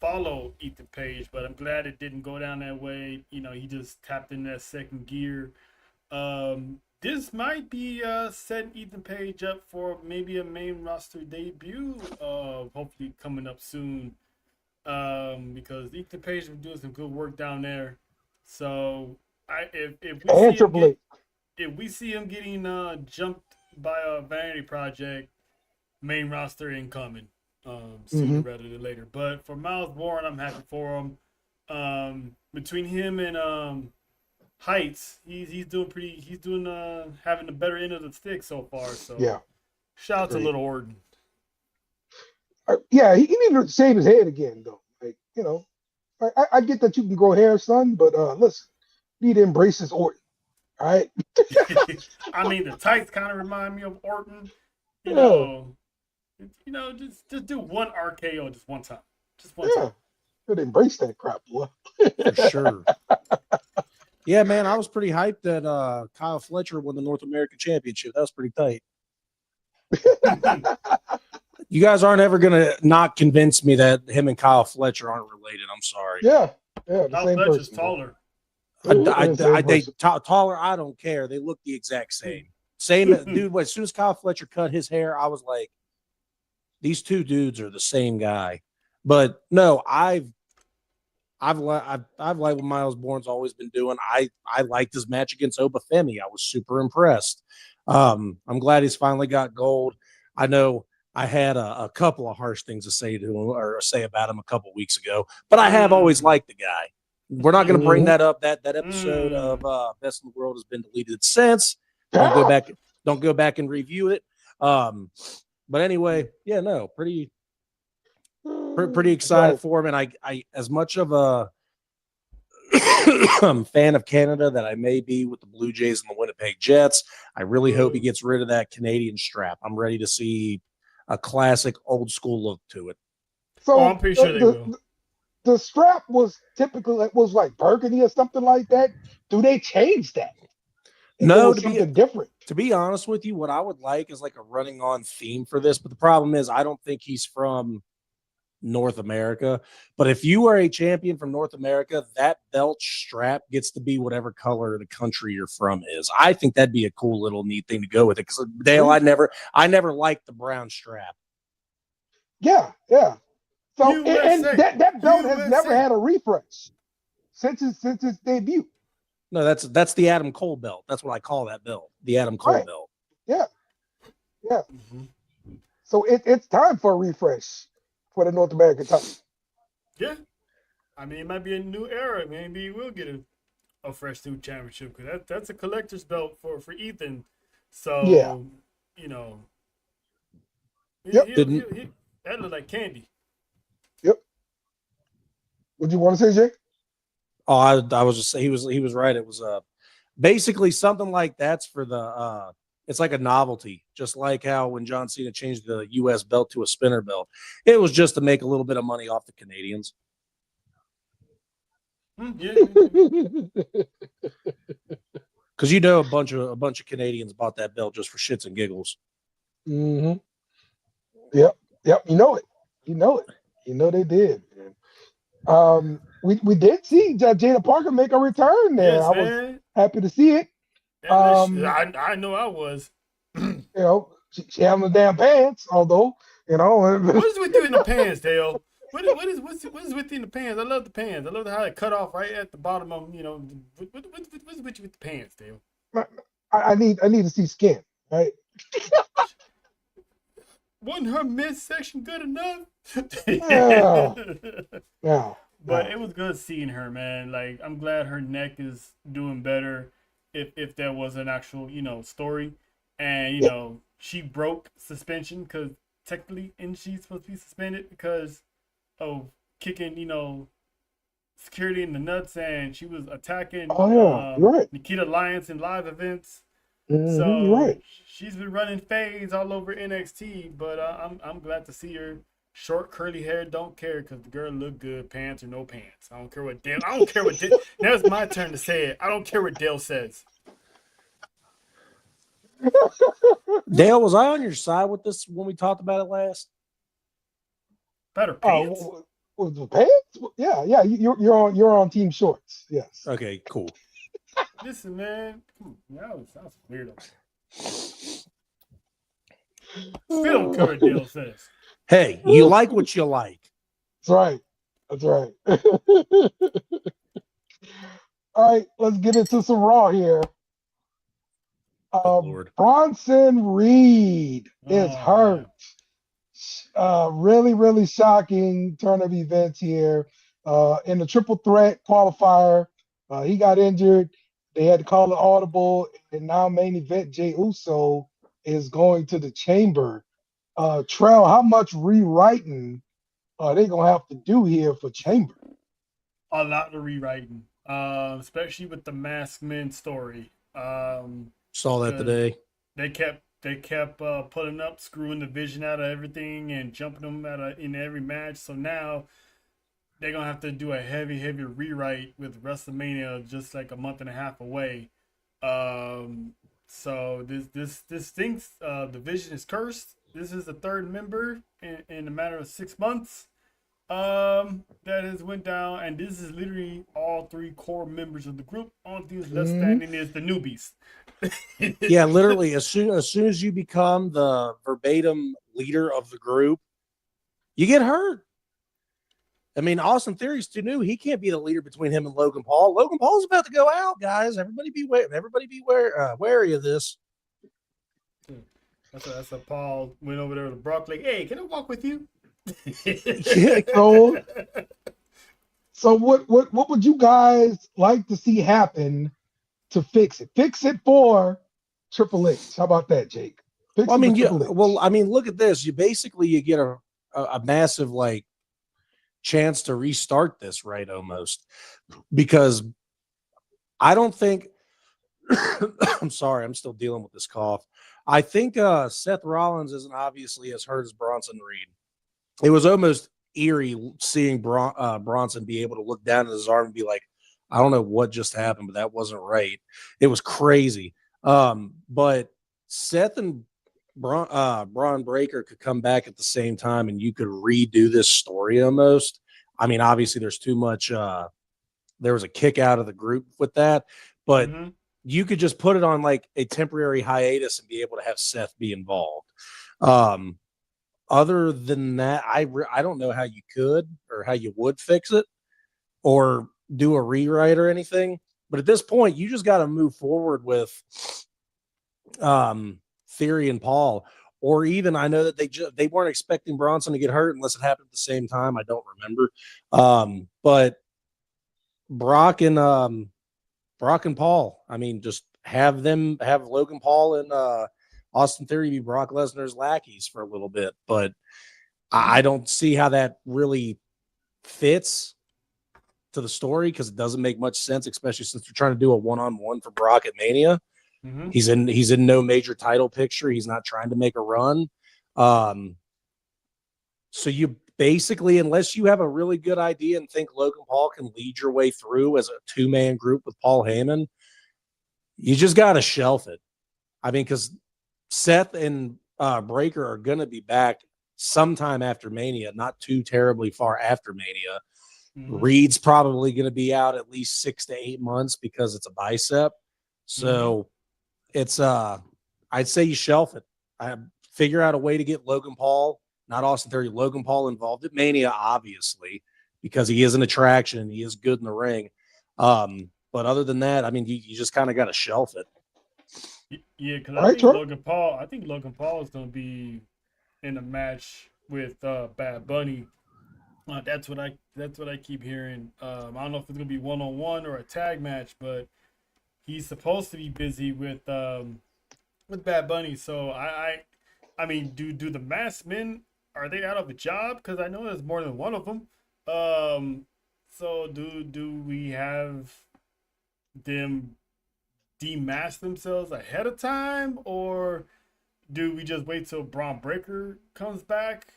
follow Ethan Page, but I'm glad it didn't go down that way. He just tapped in that second gear. This might be setting Ethan Page up for maybe a main roster debut, hopefully coming up soon. Because Ethan Page was doing some good work down there. So if we see him getting jumped by a Vanity Project, main roster incoming. Sooner rather than later. But for Miles Bourne, I'm happy for him. Between him and Heights, he's doing having the better end of the stick so far. So yeah, shout out to Little Orton. Yeah, he needed to shave his head again though. Like I get that you can grow hair, son, but listen, you need to embrace this Orton. All right. I mean, the tights kind of remind me of Orton. Just do one RKO just one time. Just one time. Could embrace that crap, boy. For sure. Yeah, man, I was pretty hyped that Kyle Fletcher won the North American Championship. That was pretty tight. You guys aren't ever gonna not convince me that him and Kyle Fletcher aren't related. I'm sorry. Yeah. Kyle Fletcher's taller. Taller. I don't care. They look the exact same. Dude. As soon as Kyle Fletcher cut his hair, I was like, these two dudes are the same guy. But no, I've I've liked what Miles Bourne's always been doing. I liked his match against Obafemi. I was super impressed. I'm glad he's finally got gold. I know I had a couple of harsh things to say to him or say about him a couple weeks ago, but I have always liked the guy. We're not going to bring that up. That episode of Best in the World has been deleted since. Don't go back and review it. But anyway, yeah, no, pretty excited for him. And I as much of a fan of Canada that I may be with the Blue Jays and the Winnipeg Jets, I really hope he gets rid of that Canadian strap. I'm ready to see a classic old school look to it. So I'm pretty sure they will. The strap was typically, it was like burgundy or something like that. Do they change that? No, something different. To be honest with you, what I would like is like a running on theme for this. But the problem is, I don't think he's from North America. But if you are a champion from North America, that belt strap gets to be whatever color the country you're from is. I think that'd be a cool little neat thing to go with it. Because Dale, I never liked the brown strap. Yeah. So and USA. that belt has never had a refresh since its debut. No, that's the Adam Cole belt. That's what I call that belt, the Adam Cole belt. Yeah. So it's time for a refresh for the North American title. Yeah, I mean, it might be a new era. Maybe we'll get a fresh new championship because that's a collector's belt for Ethan. So you know, that looked like candy. Yep. What do you want to say, Jake? Oh, I was just saying he was right. It was basically something like that's for the it's like a novelty, just like how when John Cena changed the US belt to a spinner belt. It was just to make a little bit of money off the Canadians. Yeah. Because you know a bunch of Canadians bought that belt just for shits and giggles. Mm-hmm. Yep. You know it. You know they did. We did see Jada Parker make a return there. Yes, I was happy to see it. I know I was. You know, she having the damn pants, although, you know. What is with you in the pants, Dale? What is with you in the pants? I love the pants. I love how they cut off right at the bottom of them. You know, what's with you with the pants, Dale? I need to see skin, right? Wasn't her midsection good enough? Yeah. But it was good seeing her, man. Like, I'm glad her neck is doing better. If there was an actual, story, and she broke suspension because technically, and she's supposed to be suspended because of kicking, security in the nuts, and she was attacking. You're right. Nikita Lyons in live events. Mm-hmm, So you're right. She's been running fades all over NXT, but I'm glad to see her. Short curly hair, don't care because the girl look good, pants or no pants. I don't care what Dale. Now it's my turn to say it. I don't care what Dale says. Dale, was I on your side with this when we talked about it last? Better pants. Was the pants? Yeah. You're on Team Shorts. Yes. Okay, cool. Listen, man. That was weirdo. Still don't care what Dale says. Hey, you like what you like. That's right. All right, let's get into some Raw here. Bronson Reed is hurt. Really, really shocking turn of events here. In the triple threat qualifier, he got injured. They had to call an audible, and now main event Jey Uso is going to the chamber. Trell, how much rewriting are they gonna have to do here for Chamber? A lot of rewriting, especially with the Masked Men story. Saw that today. They kept putting up, screwing the Vision out of everything, and jumping them in every match. So now they're gonna have to do a heavy rewrite with WrestleMania just like a month and a half away. So this thinks the Vision is cursed. This is the third member in a matter of 6 months that has went down, and this is literally all three core members of the group. Only thing that's left standing is the newbies. Yeah, literally, as soon as you become the verbatim leader of the group, you get hurt. I mean, Austin Theory's too new. He can't be the leader between him and Logan Paul. Logan Paul's about to go out, guys. Everybody be wary of this. That's a Paul went over there to Brock like, hey, can I walk with you? So what would you guys like to see happen to fix it? Fix it for Triple H. How about that, Jake? Fix Well, I it mean, for Triple H. look at this. You get a massive like chance to restart this, right? Almost, because I don't think. I'm sorry, I'm still dealing with this cough. I think Seth Rollins isn't obviously as hurt as Bronson Reed. It was almost eerie seeing Bronson be able to look down at his arm and be like, I don't know what just happened, but that wasn't right. It was crazy. But Seth and Braun Breaker could come back at the same time and you could redo this story almost. I mean, obviously there's too much. There was a kick out of the group with that, but you could just put it on like a temporary hiatus and be able to have Seth be involved. Other than that, I don't know how you could or how you would fix it or do a rewrite or anything. But at this point, you just got to move forward with Theory and Paul. Or even, I know that they weren't expecting Bronson to get hurt unless it happened at the same time. I don't remember. But Brock and Paul, I mean, just have Logan Paul and Austin Theory be Brock Lesnar's lackeys for a little bit, but I don't see how that really fits to the story because it doesn't make much sense, especially since they're trying to do a one-on-one for Brock at Mania. He's in no major title picture. He's not trying to make a run. So you basically, unless you have a really good idea and think Logan Paul can lead your way through as a two-man group with Paul Heyman, you just got to shelf it. I mean, because Seth and Breaker are going to be back sometime after Mania, not too terribly far after Mania. Reed's probably going to be out at least 6 to 8 months because it's a bicep. So it's I'd say you shelf it. Figure out a way to get Logan Paul, not Austin Theory, Logan Paul involved at Mania, obviously, because he is an attraction and he is good in the ring. But other than that, I mean, you just kind of got to shelf it. Yeah, because I think Logan Paul is going to be in a match with Bad Bunny. That's what I keep hearing. I don't know if it's going to be one-on-one or a tag match, but he's supposed to be busy with Bad Bunny. So I mean, do the masked men, are they out of a job? Because I know there's more than one of them. So do we have them demask themselves ahead of time, or do we just wait till Braun Breaker comes back?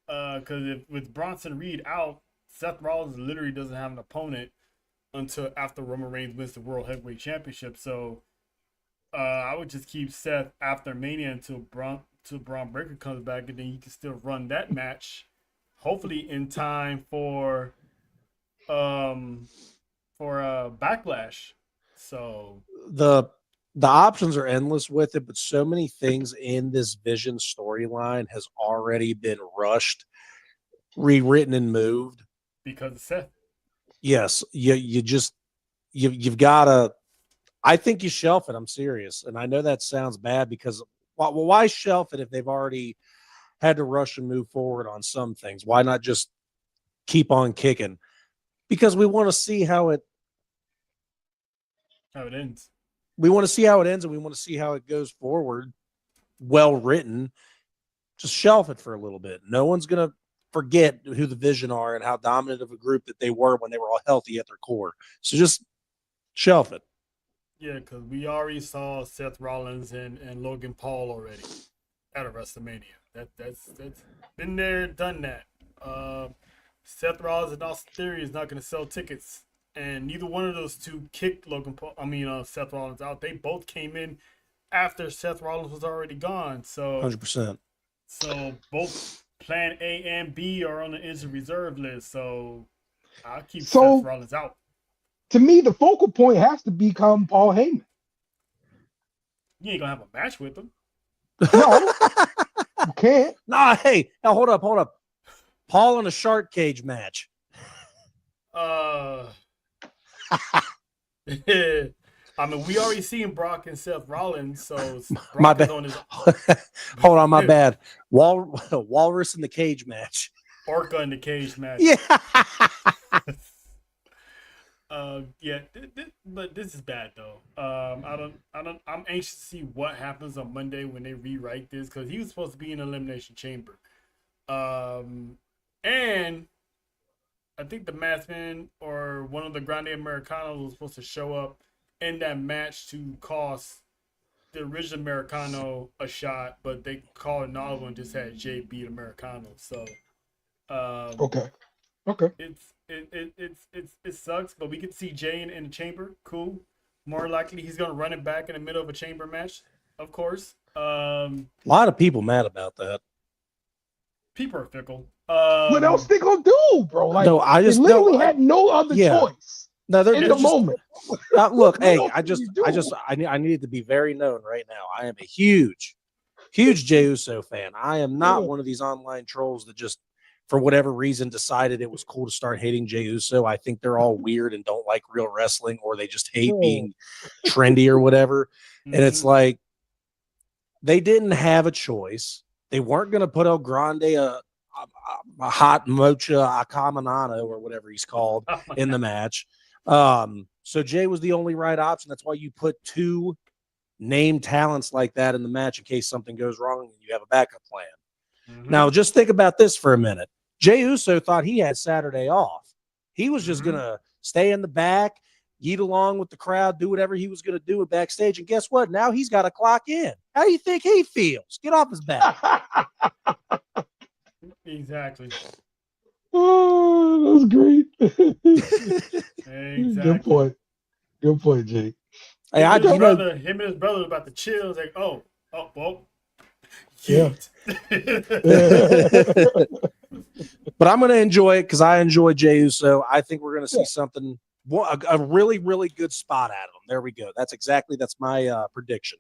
Because with Bronson Reed out, Seth Rollins literally doesn't have an opponent until after Roman Reigns wins the World Heavyweight Championship. So I would just keep Seth after Mania until Braun Breaker comes back, and then you can still run that match, hopefully in time for Backlash. So the options are endless with it, but so many things in this Vision storyline has already been rushed, rewritten, and moved because of Seth. Yes, you've got to. I think you shelf it. I'm serious, and I know that sounds bad because why shelf it if they've already had to rush and move forward on some things? Why not just keep on kicking? Because we want to see how it ends. We want to see how it ends, and we want to see how it goes forward. Well written. Just shelf it for a little bit. No one's going to forget who the Vision are and how dominant of a group that they were when they were all healthy at their core. So just shelf it. Yeah, because we already saw Seth Rollins and Logan Paul already at a WrestleMania. That's been there, done that. Seth Rollins and Austin Theory is not going to sell tickets. And neither one of those two kicked Seth Rollins out. They both came in after Seth Rollins was already gone. So 100%. So both Plan A and B are on the injured reserve list. So I'll keep Seth Rollins out. To me, the focal point has to become Paul Heyman. You ain't gonna have a match with him. No, you can't. Nah, hey, now hold up. Paul in a shark cage match. I mean, we already seen Brock and Seth Rollins, so My Brock is bad. on his Hold on, my bad. Walrus in the cage match. Orca in the cage match. Yeah. Yeah, but this is bad though. I'm anxious to see what happens on Monday when they rewrite this because he was supposed to be in Elimination Chamber. And I think the Maskman or one of the Grande Americanos was supposed to show up in that match to cost the original Americano a shot, but they called another one, just had Jay beat Americano. So Okay. it sucks, but we get to see Jay in the chamber. Cool. More likely he's gonna run it back in the middle of a chamber match, of course. A lot of people mad about that. People are fickle. What else they gonna do, bro? Like, No, I just they literally no, had no other choice No, they're in the just, moment. look, hey, else can you do? I need it to be very known right now. I am a huge Jey Uso fan. I am not one of these online trolls that just, for whatever reason, decided it was cool to start hating Jey Uso. I think they're all weird and don't like real wrestling, or they just hate being trendy or whatever. And it's like, they didn't have a choice. They weren't going to put El Grande, a hot mocha Akamanano or whatever he's called, in the match. So Jay was the only right option. That's why you put two named talents like that in the match in case something goes wrong and you have a backup plan. Now, just think about this for a minute. Jey Uso thought he had Saturday off. He was just going to stay in the back, eat along with the crowd, do whatever he was going to do at backstage. And guess what? Now he's got to clock in. How do you think he feels? Get off his back. Exactly. Oh, that's great. Exactly. Good point, Jake. Hey, him and his brother was about to chill. Like, well. Yeah. But I'm going to enjoy it because I enjoy Jey Uso. I think we're going to see something, a really, really good spot out of him. There we go. That's my prediction.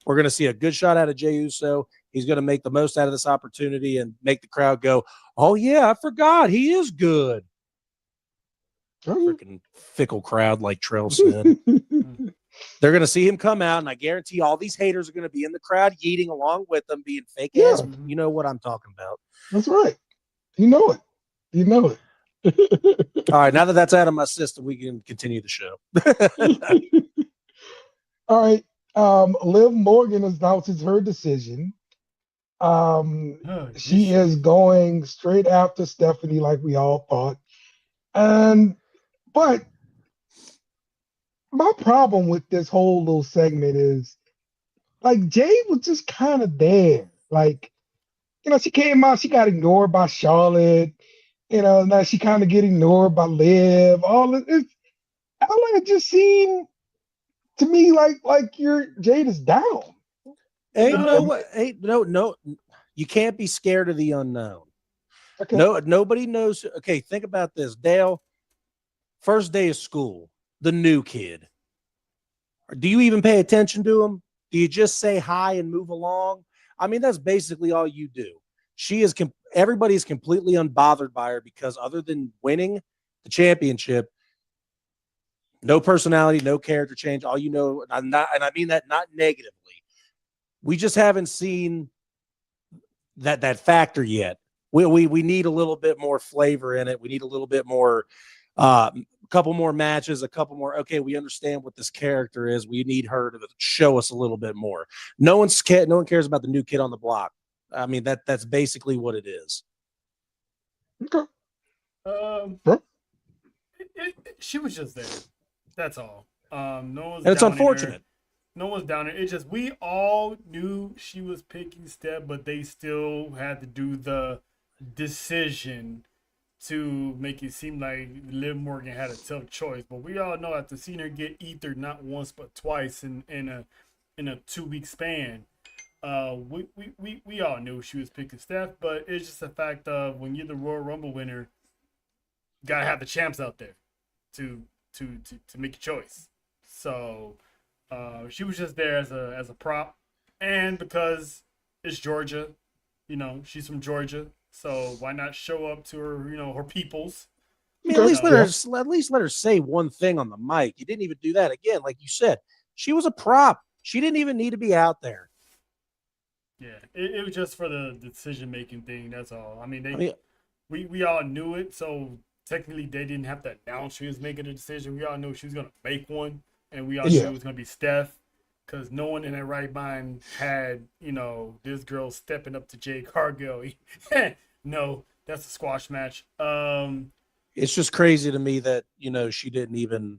We're going to see a good shot out of Jey Uso. He's going to make the most out of this opportunity and make the crowd go, oh, yeah, I forgot. He is good. Freaking fickle crowd, like Trell said. They're going to see him come out, and I guarantee all these haters are going to be in the crowd yeeting along with them, being fake ass. You know what I'm talking about. That's right. You know it. All right, now that that's out of my system, we can continue the show. All right. Liv Morgan announces her decision. She is going straight after Stephanie, like we all thought. But my problem with this whole little segment is, like, Jay was just kind of there. Like, she came out, she got ignored by Charlotte. Now she kind of get ignored by Liv. All of it just seemed to me like your Jade is down. No. You can't be scared of the unknown. Okay. No, nobody knows. Okay, think about this, Dale. First day of school, the new kid. Do you even pay attention to him? Do you just say hi and move along? I mean, that's basically all you do. Everybody's completely unbothered by her because other than winning the championship, no personality, no character change. All you know, and I mean that not negatively. We just haven't seen that factor yet. We need a little bit more flavor in it. We need a little bit more, a couple more matches, a couple more. Okay, we understand what this character is. We need her to show us a little bit more. No one cares about the new kid on the block. I mean, that's basically what it is. Okay. She was just there. That's all. No one's. And it's unfortunate. No one's down there. It's just we all knew she was picking Steph, but they still had to do the decision to make it seem like Liv Morgan had a tough choice. But we all know after seeing her get ether not once but twice in a 2-week span, we all knew she was picking Steph. But it's just a fact of when you're the Royal Rumble winner, you gotta have the champs out there to make a choice. So she was just there as a prop, and because it's Georgia, she's from Georgia, so why not show up to her, her peoples, mean, Okay. at least let her say one thing on the mic. You didn't even do that again, like you said. She was a prop. She didn't even need to be out there. Yeah, it was just for the decision making thing. That's all. I mean, I mean, we all knew it, so technically they didn't have to announce she was making a decision. We all knew she was gonna make one, and we all knew Yeah. it was gonna be Steph, because no one in their right mind had this girl stepping up to Jade Cargill. No, that's a squash match. it's just crazy to me that she didn't even.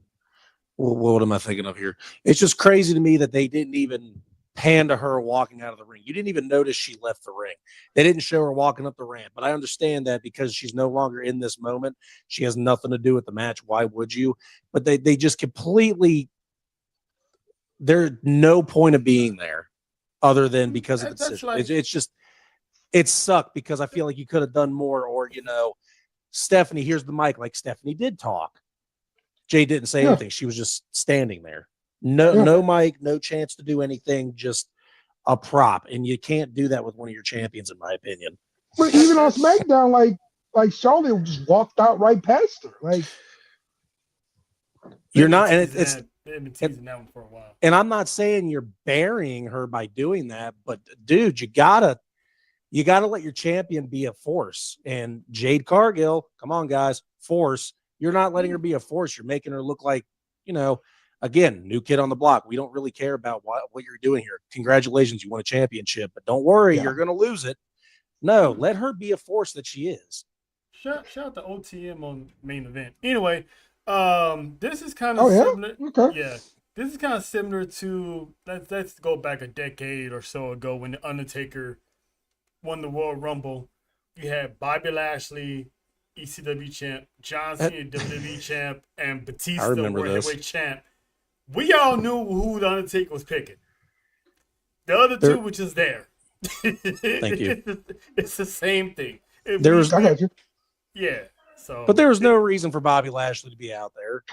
What am I thinking of here? It's just crazy to me that they didn't even pan to her walking out of the ring. You didn't even notice she left the ring. They didn't show her walking up the ramp. But I understand that because she's no longer in this moment, she has nothing to do with the match. Why would you? But they just completely. There's no point of being there, other than because of the That's decision. like It's just it sucked because I feel like you could have done more. Or Stephanie, here's the mic. Like Stephanie did talk. Jay didn't say Yeah. anything. She was just standing there. No, Yeah. no mic, no chance to do anything, just a prop. And you can't do that with one of your champions, in my opinion. But even on SmackDown, like Charlotte just walked out right past her. Like, You're not, and they've been teasing that one for a while. and I'm not saying you're burying her by doing that, but dude, you gotta let your champion be a force. And Jade Cargill, come on, guys, force. You're not letting her be a force. You're making her look like, again, new kid on the block. We don't really care about what you're doing here. Congratulations, you won a championship, but don't worry, Yeah. you're going to lose it. No, let her be a force that she is. Shout out to OTM on main event. Anyway, this is kind of oh yeah, similar. okay. Yeah, this is kind of similar to let's go back a decade or so ago when the Undertaker won the Royal Rumble. You had Bobby Lashley, ECW champ, John Cena, WWE champ, and Batista, World Heavyweight champ. We all knew who the Undertaker was picking. The other two were just there. Thank you. It's the same thing. I got you. Yeah. So, but there was no reason for Bobby Lashley to be out there.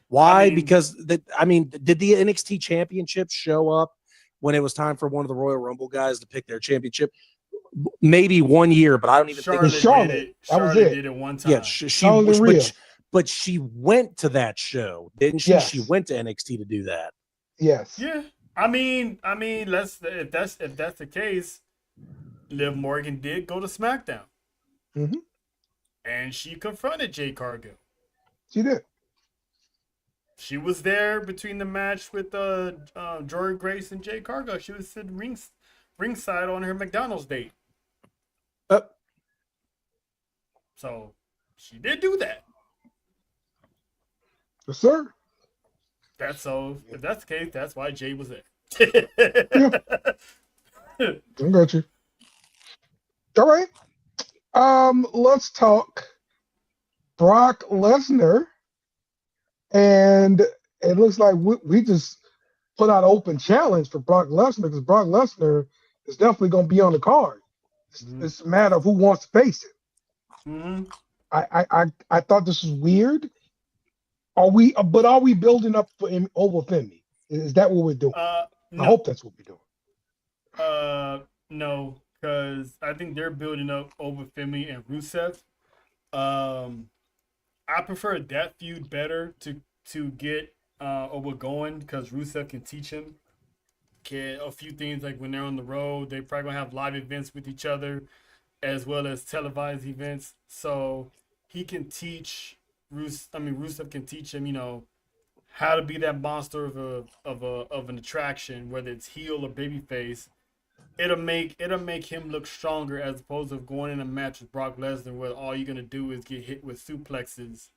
Why? Because did the NXT championship show up when it was time for one of the Royal Rumble guys to pick their championship? Maybe 1 year, but I don't even think Charlotte did it. That was Charlotte it. did it one time. Yeah, but she went to that show, didn't she? Yes. She went to NXT to do that. Yes. Yeah. I mean, if that's the case, Liv Morgan did go to SmackDown, Mm-hmm. and she confronted Jade Cargill. She did. She was there between the match with Jordan Grace and Jade Cargill. She was sitting ringside on her McDonald's date. So she did do that. Yes, sir. If that's the case, that's why Jay was there. I got you. All right. Let's talk Brock Lesnar. And it looks like we just put out an open challenge for Brock Lesnar because Brock Lesnar is definitely going to be on the card. It's a matter of who wants to face it. Mm-hmm. I thought this was weird. Are we building up for him over Finley? Is that what we're doing? No. I hope that's what we're doing. No, because I think they're building up over Finley and Rusev. I prefer that feud better to get over going because Rusev can teach him a few things, like when they're on the road, they probably gonna have live events with each other as well as televised events. So he can teach Rusev can teach him, how to be that monster of an attraction, whether it's heel or babyface. It'll make him look stronger as opposed to going in a match with Brock Lesnar where all you're gonna do is get hit with suplexes,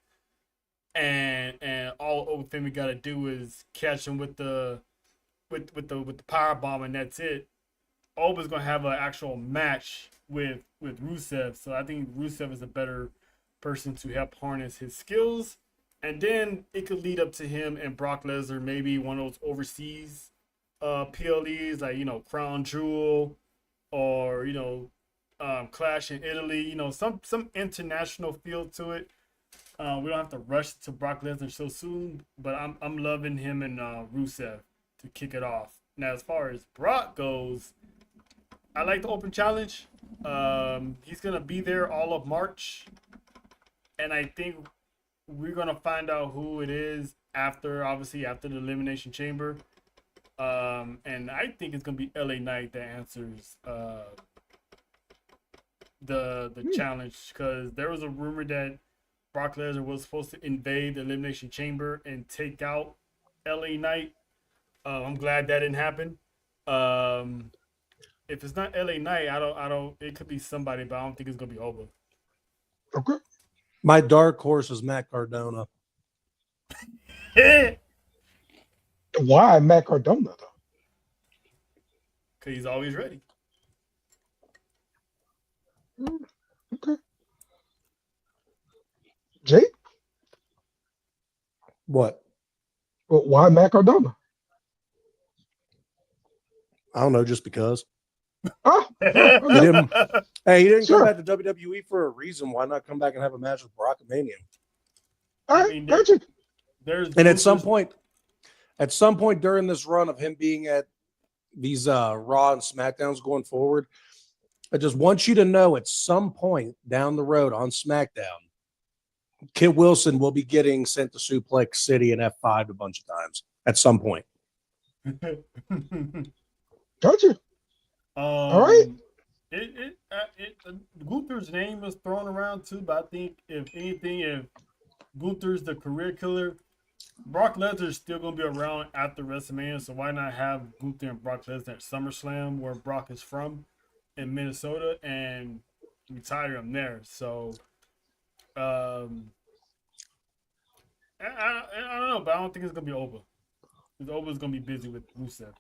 and all Finley got to do is catch him with the power bomb, and that's it. Oba's gonna have an actual match with Rusev, so I think Rusev is a better person to help harness his skills, and then it could lead up to him and Brock Lesnar, maybe one of those overseas PLEs like Crown Jewel or Clash in Italy, some international feel to it. We don't have to rush to Brock Lesnar so soon, but I'm loving him and Rusev to kick it off. Now, as far as Brock goes, I like the open challenge. He's gonna be there all of March, and I think we're gonna find out who it is after the Elimination Chamber. And I think it's gonna be LA Knight that answers the challenge, because there was a rumor that Brock Lesnar was supposed to invade the Elimination Chamber and take out LA Knight. I'm glad that didn't happen. If it's not LA Knight, I don't. It could be somebody, but I don't think it's gonna be Oba. Okay. My dark horse is Matt Cardona. Why Matt Cardona though? Because he's always ready. Okay. Jake? What? Well, why Matt Cardona? I don't know, just because. Oh, He okay. didn't, hey, he didn't Sure. come back to WWE for a reason. Why not come back and have a match with Brock at Mania? All right, gotcha. And at some point during this run of him being at these Raw and SmackDowns going forward, I just want you to know at some point down the road on SmackDown, Kit Wilson will be getting sent to Suplex City and F5 a bunch of times at some point. Gotcha. All right. Gunther's name was thrown around too, but I think if anything, if Gunther's the career killer, Brock Lesnar is still going to be around after WrestleMania, so why not have Gunther and Brock Lesnar at SummerSlam, where Brock is from, in Minnesota, and retire him there. So, I don't know, but I don't think it's going to be Oba. Because Oba's going to be busy with Rusev.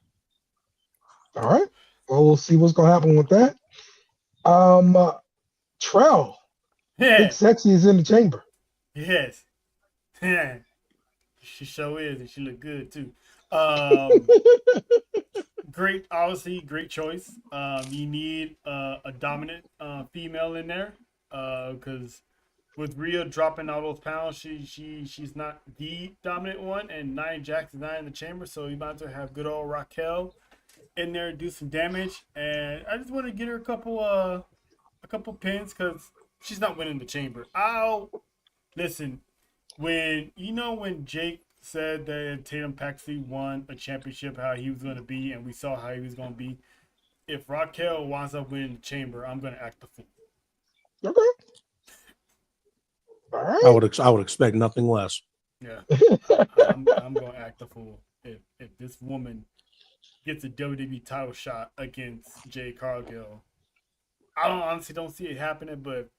All right. Well, we'll see what's gonna happen with that. Trell. Yeah. Big Sexy is in the chamber. Yes. She sure is, and she look good too. Great choice. You need a dominant female in there, because with Rhea dropping all those pounds, she's not the dominant one, and Nia Jax is not in the chamber, so you might as well have good old Raquel in there to do some damage. And I just want to get her a couple pins, because she's not winning the chamber. Listen, when Jake said that Tatum Paxley won a championship, how he was going to be, and we saw how he was going to be, if Raquel winds up winning the chamber, I'm going to act the fool. Okay. All right. I would expect nothing less. Yeah. I'm going to act the fool if this woman gets a WWE title shot against Jade Cargill. I honestly don't see it happening, but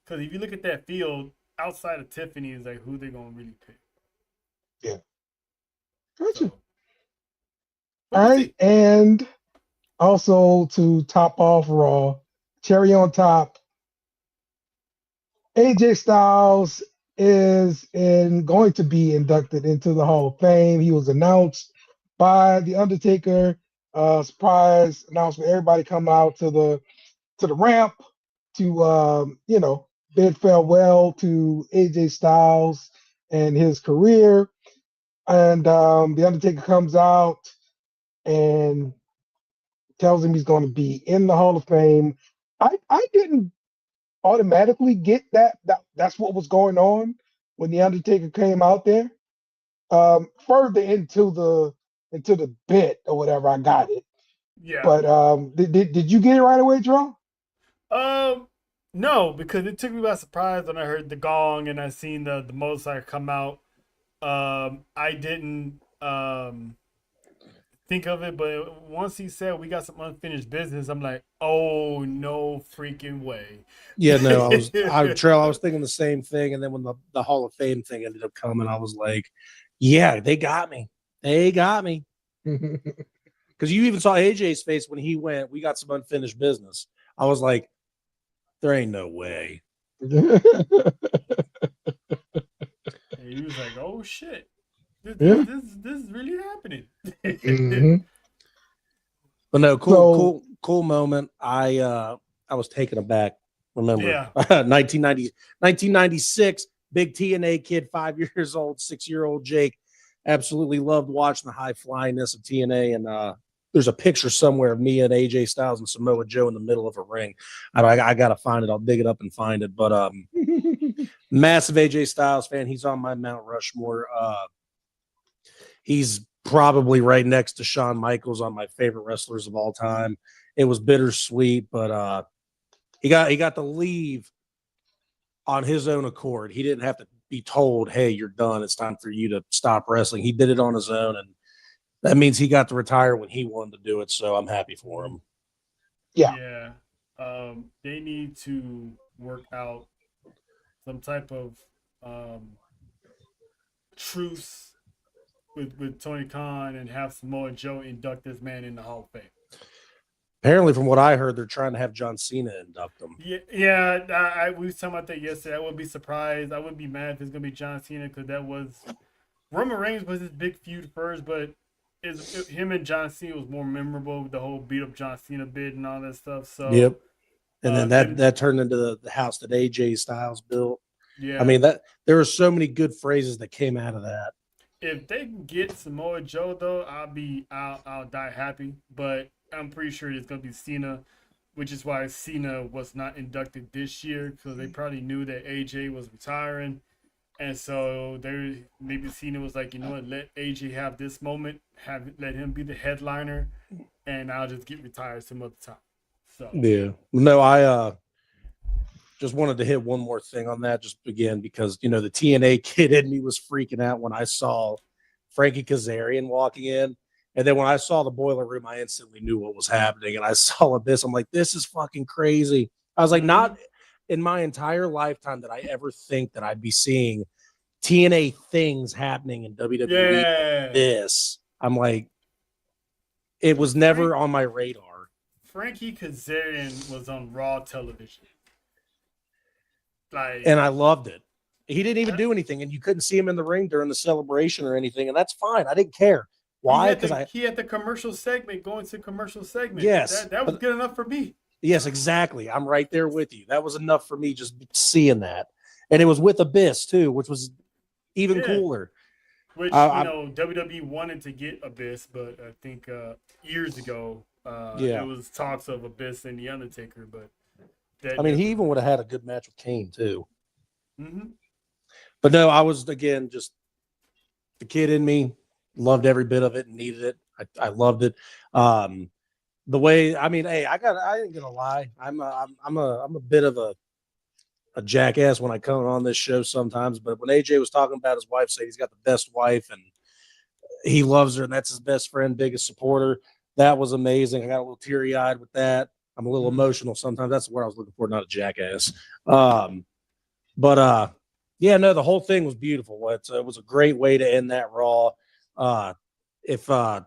because if you look at that field outside of Tiffany, is like who they're gonna really pick. Yeah. Gotcha. So, all right. And also to top off Raw, cherry on top, AJ Styles is going to be inducted into the Hall of Fame. He was announced by The Undertaker. Surprise announcement. Everybody come out to the ramp to bid farewell to AJ Styles and his career. And The Undertaker comes out and tells him he's going to be in the Hall of Fame. I didn't automatically get that's what was going on when The Undertaker came out there. Further into the bit or whatever, I got it. Yeah. But did you get it right away, Joe? No, because it took me by surprise when I heard the gong and I seen the motorcycle come out. I didn't think of it, but once he said we got some unfinished business, I'm like, oh no freaking way. Yeah, no, I was thinking the same thing, and then when the Hall of Fame thing ended up coming, I was like, yeah, they got me. Because you even saw AJ's face when he went, we got some unfinished business. I was like, there ain't no way. And he was like, oh shit. This is really happening. Mm-hmm. But no, cool moment. I was taken aback. Remember, Yeah. 1996, big TNA kid, 5 years old, 6-year-old Jake, absolutely loved watching the high flyingness of TNA. And there's a picture somewhere of me and AJ Styles and Samoa Joe in the middle of a ring. I got to find it. I'll dig it up and find it. But Massive AJ Styles fan. He's on my Mount Rushmore. He's probably right next to Shawn Michaels on my favorite wrestlers of all time. It was bittersweet, but he got to leave on his own accord. He didn't have to be told, "Hey, you're done. It's time for you to stop wrestling." He did it on his own, and that means he got to retire when he wanted to do it. So I'm happy for him. Yeah. They need to work out some type of truce with Tony Khan and have Samoa Joe induct this man in the Hall of Fame. Apparently, from what I heard, they're trying to have John Cena induct him. Yeah. We was talking about that yesterday. I wouldn't be surprised. I wouldn't be mad if it's gonna be John Cena because that was Roman Reigns was his big feud first, but him and John Cena was more memorable with the whole beat up John Cena bid and all that stuff. So Yep. And then then- that turned into the house that AJ Styles built. yeah. I mean, that there were so many good phrases that came out of that. If they can get Samoa Joe though, I'll die happy. But I'm pretty sure it's gonna be Cena, which is why Cena was not inducted this year because they probably knew that AJ was retiring, and so maybe Cena was like, you know what, let AJ have this moment, let him be the headliner, and I'll just get retired some other time. So Yeah. No, I just wanted to hit one more thing on that, just again, because the TNA kid in me was freaking out when I saw Frankie Kazarian walking in. And then when I saw the boiler room, I instantly knew what was happening. And I saw this. I'm like, this is fucking crazy. I was like, not in my entire lifetime did I ever think that I'd be seeing TNA things happening in WWE. yeah, This. I'm like, it was never on my radar. Frankie Kazarian was on Raw television. And I loved it. He didn't even do anything, and you couldn't see him in the ring during the celebration or anything, and that's fine. I didn't care. Why? Because he had the commercial segment going to commercial segment. Yes, that was good enough for me. Yes, exactly. I'm right there with you. That was enough for me just seeing that, and it was with Abyss too, which was even cooler. Which WWE wanted to get Abyss, but I think years ago, it was talks of Abyss and the Undertaker. But he even would have had a good match with Kane too. Mm-hmm. But no, I was again just the kid in me loved every bit of it and needed it. I loved it. The way hey, I ain't gonna lie. I'm a bit of a jackass when I come on this show sometimes. But when AJ was talking about his wife, saying he's got the best wife and he loves her and that's his best friend, biggest supporter, that was amazing. I got a little teary eyed with that. I'm a little emotional sometimes. That's what I was looking for, not a jackass. Yeah, no, the whole thing was beautiful. It was a great way to end that Raw. I'm sure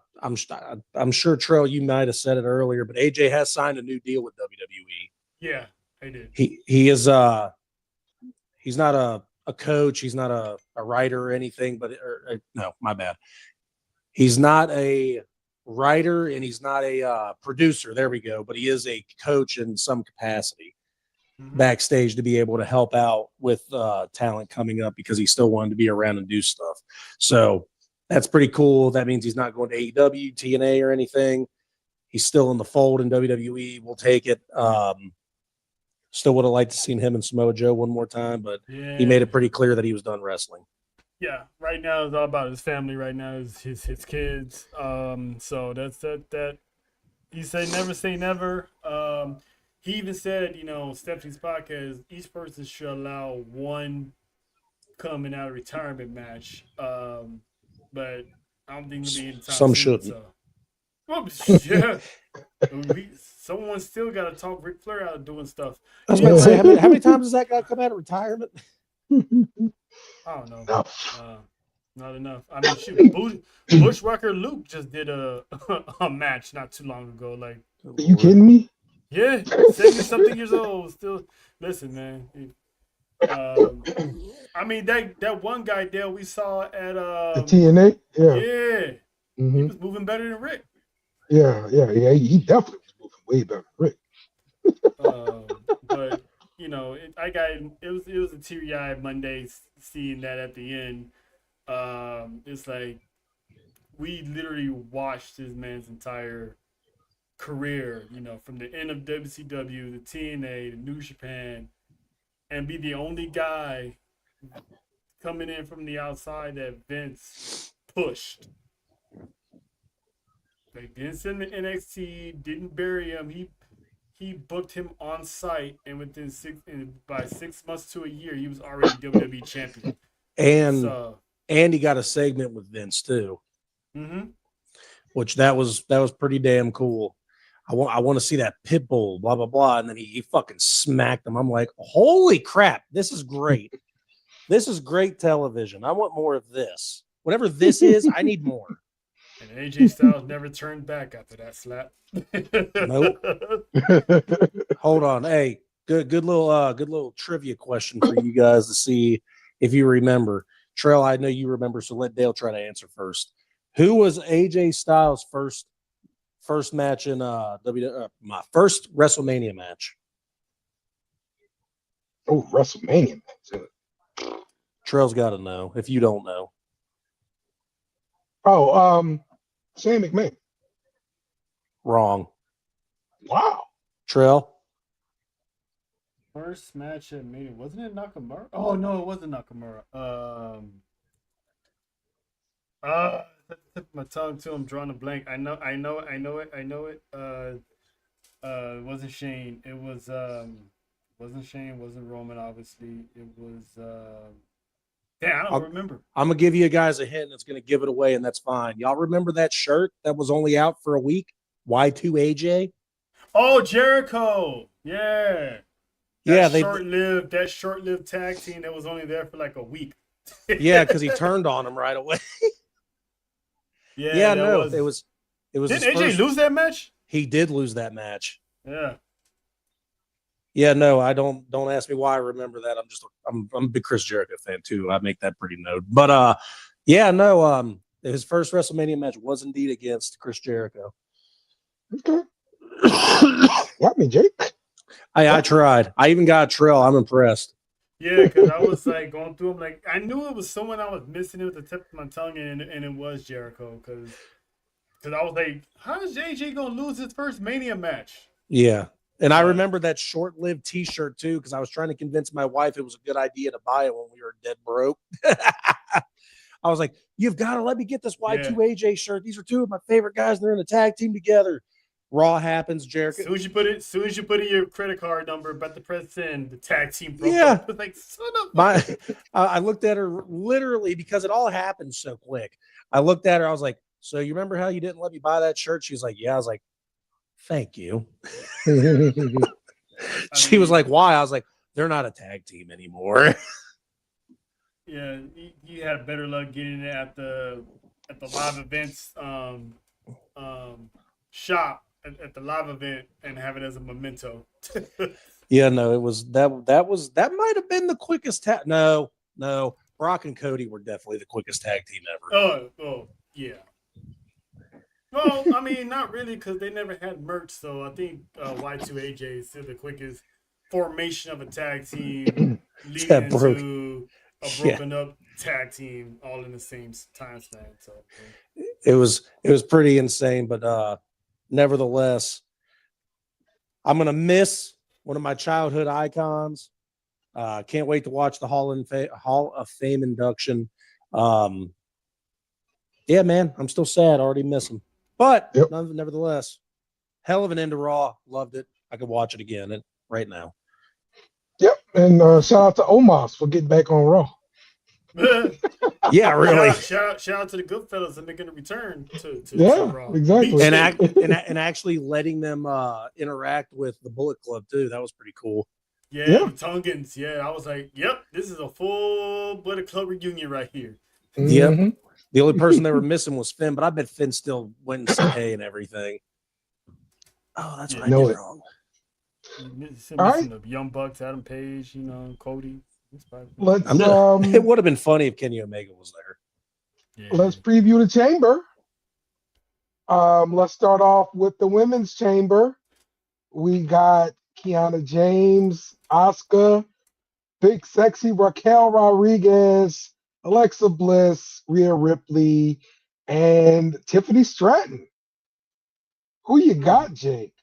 Trell, you might have said it earlier, but AJ has signed a new deal with WWE. Yeah, I did. He is he's not a coach, he's not a writer or anything, no, my bad. He's not a writer and he's not a producer. There we go. But he is a coach in some capacity backstage to be able to help out with talent coming up because he still wanted to be around and do stuff. So that's pretty cool. That means he's not going to AEW, TNA, or anything. He's still in the fold in WWE. We'll take it. Still would have liked to seen him and Samoa Joe one more time, but he made it pretty clear that he was done wrestling. Yeah, right now it's all about his family. Right now is his kids. So that's that. You never say never. He even said, Stephanie's podcast, each person should allow one coming out of retirement match. But I don't think it'll be anytime some soon, shouldn't. So. Well, yeah. Someone still got to talk Ric Flair out of doing stuff. I was about to say, how many times does that guy come out of retirement? I don't know. Not enough. I mean, shoot, Bushwhacker Luke just did a match not too long ago. Like, are you kidding me? Yeah, 70-something years old. Still, listen, man. I mean, that one guy there we saw at the TNA. Yeah, Mm-hmm. he was moving better than Rick. Yeah. He definitely was moving way better than Rick. But it was a teary-eyed Monday seeing that at the end. It's like we literally watched this man's entire career, from the end of WCW, the TNA, the New Japan, and be the only guy coming in from the outside that Vince pushed. Like didn't send him to NXT, didn't bury him. He booked him on site, and by 6 months to a year, he was already WWE champion. And So, he got a segment with Vince too, which that was pretty damn cool. I want to see that pit bull, blah blah blah, and then he fucking smacked him. I'm like, holy crap, this is great. This is great television. I want more of this. Whatever this is, I need more. And AJ Styles never turned back after that slap. Nope. Hold on. Hey, good little trivia question for you guys to see if you remember. Trail, I know you remember, so let Dale try to answer first. Who was AJ Styles' first match in my first WrestleMania match? Oh, WrestleMania match. Trail's got to know if you don't know. Oh, Shane McMahon. Wrong. Wow. Trail. First match at Mania, wasn't it Nakamura? Oh no, it wasn't Nakamura. Tip my tongue too. I'm drawing a blank. I know it. It wasn't Shane. It was wasn't Shane. Wasn't Roman. Obviously, it was. I don't remember. I'm gonna give you guys a hint. That's gonna give it away, and that's fine. Y'all remember that shirt that was only out for a week? Y2AJ. Oh, Jericho. Yeah. That short-lived tag team that was only there for like a week. Yeah, because he turned on him right away. Yeah, no, it was. Did AJ lose that match? He did lose that match. Yeah. Yeah, no, I don't ask me why I remember that. I'm a big Chris Jericho fan too. I make that pretty note. But yeah, no, his first WrestleMania match was indeed against Chris Jericho. Okay. Got me, Jake. I tried. I even got a trail. I'm impressed. Yeah, because I was like going through them. Like I knew it was someone I was missing with the tip of my tongue, and it was Jericho. Because I was like, how is AJ gonna lose his first Mania match? Yeah. And I remember that short-lived T-shirt too, because I was trying to convince my wife it was a good idea to buy it when we were dead broke. I was like, "You've got to let me get this Y2AJ shirt. These are two of my favorite guys. They're in a tag team together." Raw happens, Jericho. As soon as you put in your credit card number, about to press send, the tag team broke up. I was like, son of I looked at her literally because it all happened so quick. I looked at her. I was like, "So you remember how you didn't let me buy that shirt?" She's like, "Yeah." I was like, "Thank you." She was like, "Why?" I was like, "They're not a tag team anymore." Yeah, you had better luck getting it at the live events shop at the live event and have it as a memento. Yeah, no, it was that might have been the quickest tag. No, Brock and Cody were definitely the quickest tag team ever. Oh, yeah. Well, I mean, not really, because they never had merch. So I think Y2AJ is still the quickest formation of a tag team leading into a broken up tag team all in the same time span. So it was pretty insane, but nevertheless, I'm gonna miss one of my childhood icons. Can't wait to watch the Hall of Fame induction. Yeah, man, I'm still sad. I already miss him. But nevertheless, hell of an end to Raw. Loved it. I could watch it again right now. Yep. And shout out to Omos for getting back on Raw. Yeah, really. Shout out to the Goodfellas and making a return to Raw. Exactly. And actually letting them interact with the Bullet Club too. That was pretty cool. Yeah, the Tongans. Yeah, I was like, yep, this is a full-blooded club reunion right here. Mm-hmm. Yep. The only person they were missing was Finn, but I bet Finn still went and said hey and everything. Oh, that's what I did wrong. All right. The Young Bucks, Adam Page, Cody. It would have been funny if Kenny Omega was there. Yeah. Let's preview the chamber. Let's start off with the women's chamber. We got Kiana James, Asuka, Big Sexy Raquel Rodriguez, Alexa Bliss, Rhea Ripley, and Tiffany Stratton. Who you got, Jake?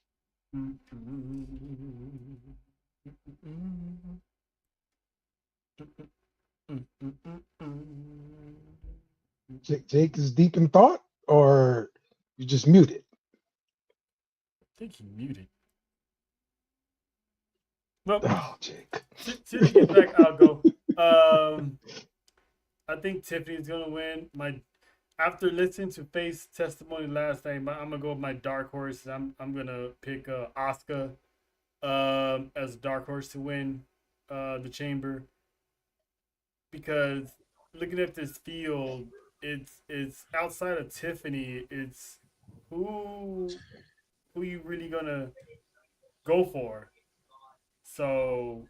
Jake is deep in thought, or you just muted. I think he muted. Well, Oh, Jake. till he gets back, I'll go. I think Tiffany's gonna win. After listening to Faith's testimony last night, I'm gonna go with my dark horse. I'm gonna pick Asuka as a dark horse to win the chamber, because looking at this field, it's outside of Tiffany. It's who you really gonna go for. So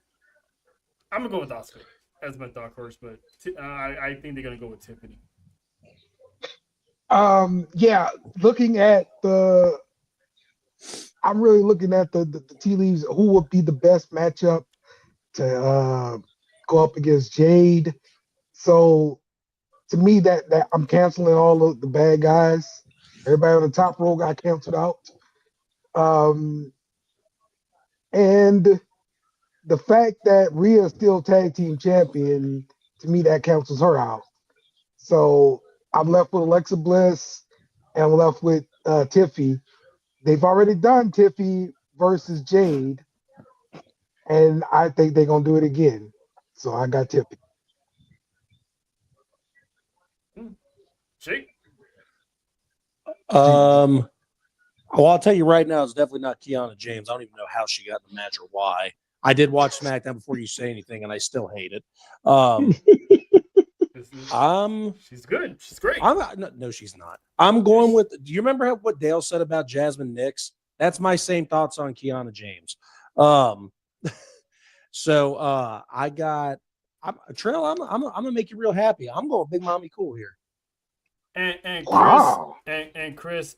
I'm gonna go with Asuka as my dark horse, but I think they're gonna go with Tiffany. Yeah, looking at I'm really looking at the tea leaves. Who would be the best matchup to go up against Jade? So to me, that I'm canceling all of the bad guys. Everybody on the top row got canceled out. And the fact that Rhea is still tag team champion, to me, that cancels her out. So I'm left with Alexa Bliss and I'm left with Tiffy. They've already done Tiffy versus Jade, and I think they're gonna do it again. So I got Tiffy. Jake? Well, I'll tell you right now, it's definitely not Kiana James. I don't even know how she got in the match or why. I did watch SmackDown before you say anything, and I still hate it. She's good. She's great. No, she's not. I'm going with. Do you remember what Dale said about Jasmine Nix? That's my same thoughts on Kiana James. So I got Trail. I'm gonna make you real happy. I'm going Big Mommy Cool here. And Chris Wow. and Chris,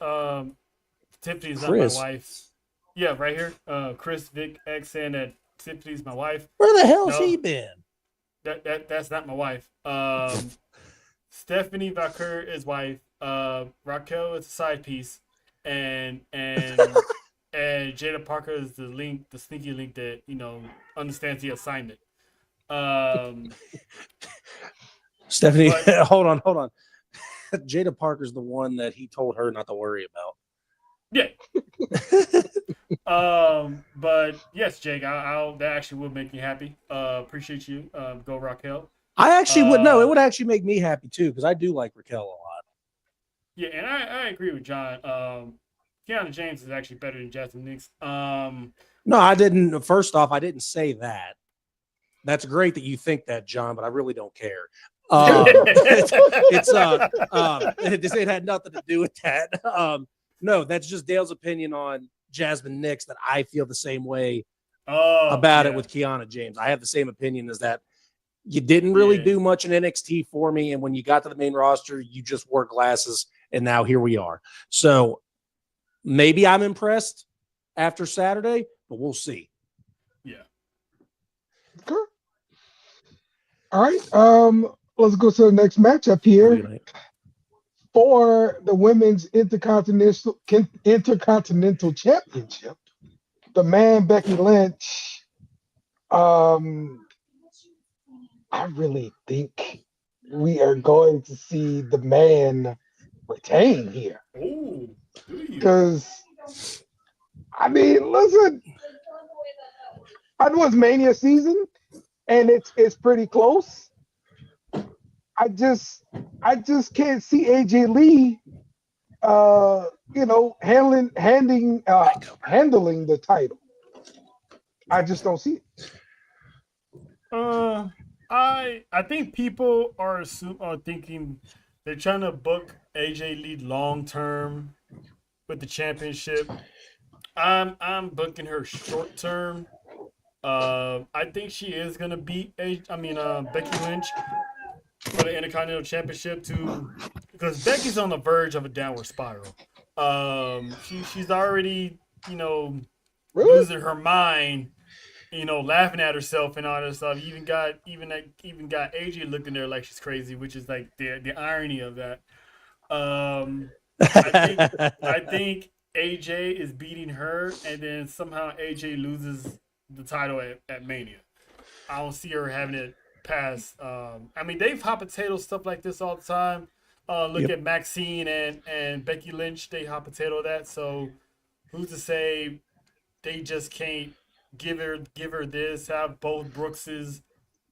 Tiffany's not my wife. Yeah, right here. Chris Vic X saying that Tiffany's my wife. Where the hell's he been? That's not my wife. Stephanie Valkyr is wife. Raquel is a side piece, and Jada Parker is the sneaky link that understands the assignment. Stephanie, hold on. Jada Parker's the one that he told her not to worry about. Yeah. But yes, Jake, that actually would make me happy. Appreciate you. Go Raquel. I actually would know. It would actually make me happy too, because I do like Raquel a lot. Yeah, and I agree with John. Kiana James is actually better than Jasmine Nix. No, I didn't. First off, I didn't say that. That's great that you think that, John, but I really don't care. It had nothing to do with that. No, that's just Dale's opinion on Jasmine Nix, that I feel the same way about it with Kiana James. I have the same opinion as that. You didn't really do much in NXT for me, and when you got to the main roster, you just wore glasses, and now here we are. So maybe I'm impressed after Saturday, but we'll see. Yeah. Okay. All right. Let's go to the next matchup here. For the women's intercontinental championship, the man Becky Lynch. I really think we are going to see the man retain here. Oh, because I mean, listen, I know it's Mania season, and it's pretty close. I just can't see AJ Lee, handling the title. I just don't see it. I think people are thinking they're trying to book AJ Lee long term with the championship. I'm booking her short term. I think she is gonna beat Becky Lynch for the Intercontinental Championship too, because Becky's on the verge of a downward spiral. She's already losing her mind, laughing at herself and all that stuff. Even got AJ looking there like she's crazy, which is like the irony of that. I think AJ is beating her, and then somehow AJ loses the title at Mania. I don't see her having it past. I mean, they've hot potato stuff like this all the time. Look at Maxine and Becky Lynch. They hot potato that. So who's to say they just can't give her this? Have both Brookses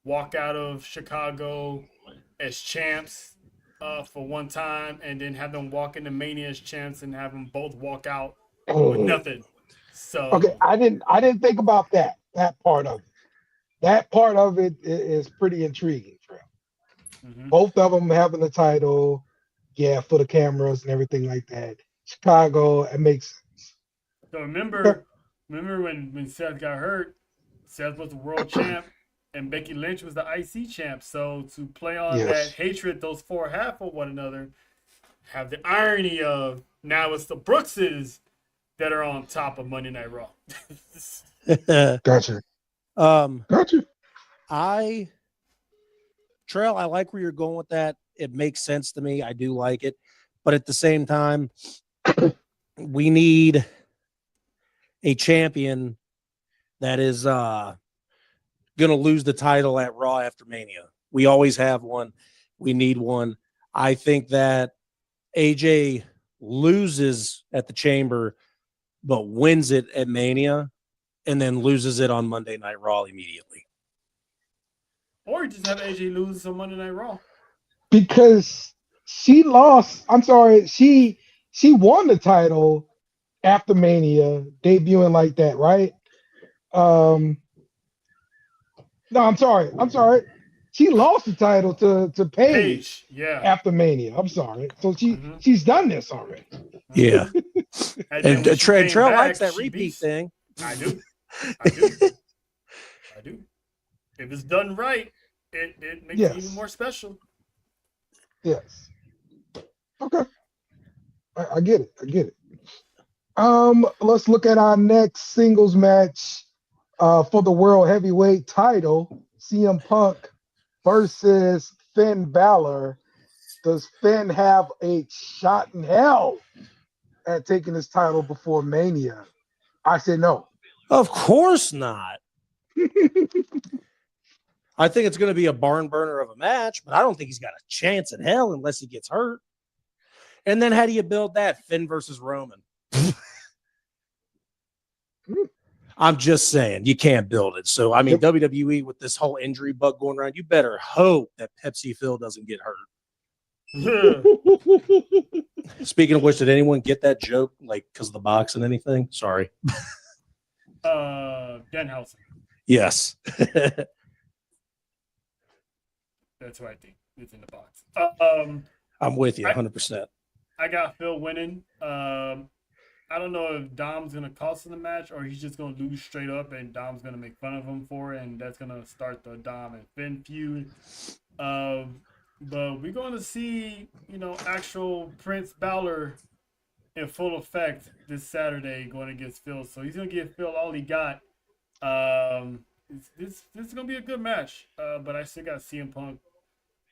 walk out of Chicago as champs for one time, and then have them walk into Mania as champs, and have them both walk out with nothing. So Okay, I didn't think about that part of it. That part of it is pretty intriguing, Trey. Both of them having the title, yeah, for the cameras and everything like that. Chicago, it makes sense. So remember when Seth got hurt, Seth was the world champ and Becky Lynch was the IC champ. So to play on that hatred those four have for one another, have the irony of now it's the Brookses that are on top of Monday Night Raw. Gotcha. Gotcha. Trail, I like where you're going with that. It makes sense to me. I do like it. But at the same time, we need a champion that is going to lose the title at Raw after Mania. We always have one. We need one. I think that AJ loses at the Chamber, but wins it at Mania, and then loses it on Monday Night Raw immediately. Or you just have AJ lose on Monday Night Raw. Because she lost. I'm sorry. She won the title after Mania, debuting like that, right? No, I'm sorry. She lost the title to Paige after Mania. I'm sorry. So she's done this already. Yeah. and Trail likes that repeat thing. I do. If it's done right, it makes it even more special. Yes. Okay. I get it. Let's look at our next singles match for the World Heavyweight title. CM Punk versus Finn Balor. Does Finn have a shot in hell at taking this title before Mania? I say no. Of course not. I think it's going to be a barn burner of a match, but I don't think he's got a chance in hell unless he gets hurt. And then how do you build that? Finn versus Roman. I'm just saying, you can't build it. So, I mean, WWE with this whole injury bug going around, you better hope that Pepsi Phil doesn't get hurt. Speaking of which, did anyone get that joke, like, because of the box and anything? Sorry. Denhausen. Yes. That's what I think. It's in the box. I'm with you 100%. I got Phil winning. I don't know if Dom's going to cost him the match or he's just going to lose straight up and Dom's going to make fun of him for it, and that's going to start the Dom and Finn feud. But we're going to see, actual Prince Balor in full effect this Saturday going against Phil. So he's going to give Phil all he got. This is going to be a good match. But I still got CM Punk,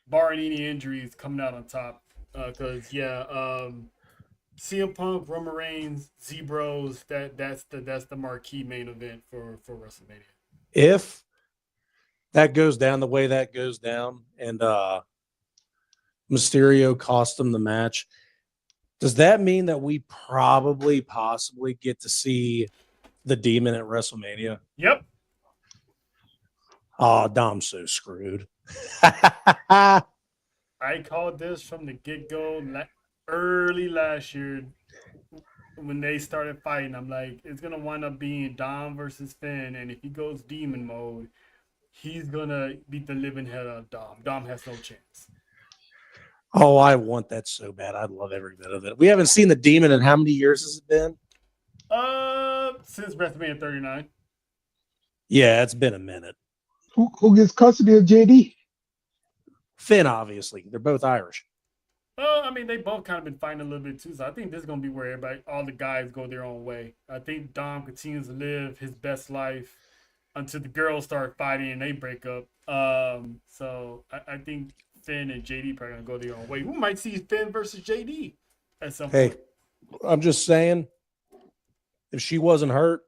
barring any injuries, coming out on top. Because, CM Punk, Roman Reigns, Z-Bros, that's the marquee main event for WrestleMania. If that goes down the way that goes down and Mysterio cost him the match, does that mean that we possibly get to see the Demon at WrestleMania? Yep. Oh, Dom's so screwed. I called this from the get-go early last year when they started fighting. I'm like, it's going to wind up being Dom versus Finn, and if he goes demon mode, he's going to beat the living hell out of Dom. Dom has no chance. Oh, I want that so bad. I'd love every bit of it. We haven't seen the Demon in how many years has it been? Since WrestleMania 39. Yeah, it's been a minute. Who gets custody of JD? Finn, obviously. They're both Irish. I mean, they both kind of been fighting a little bit too, so I think this is going to be where all the guys go their own way. I think Dom continues to live his best life until the girls start fighting and they break up. So I think Finn and JD probably going to go their own way. We might see Finn versus JD at some point. Hey, I'm just saying, if she wasn't hurt,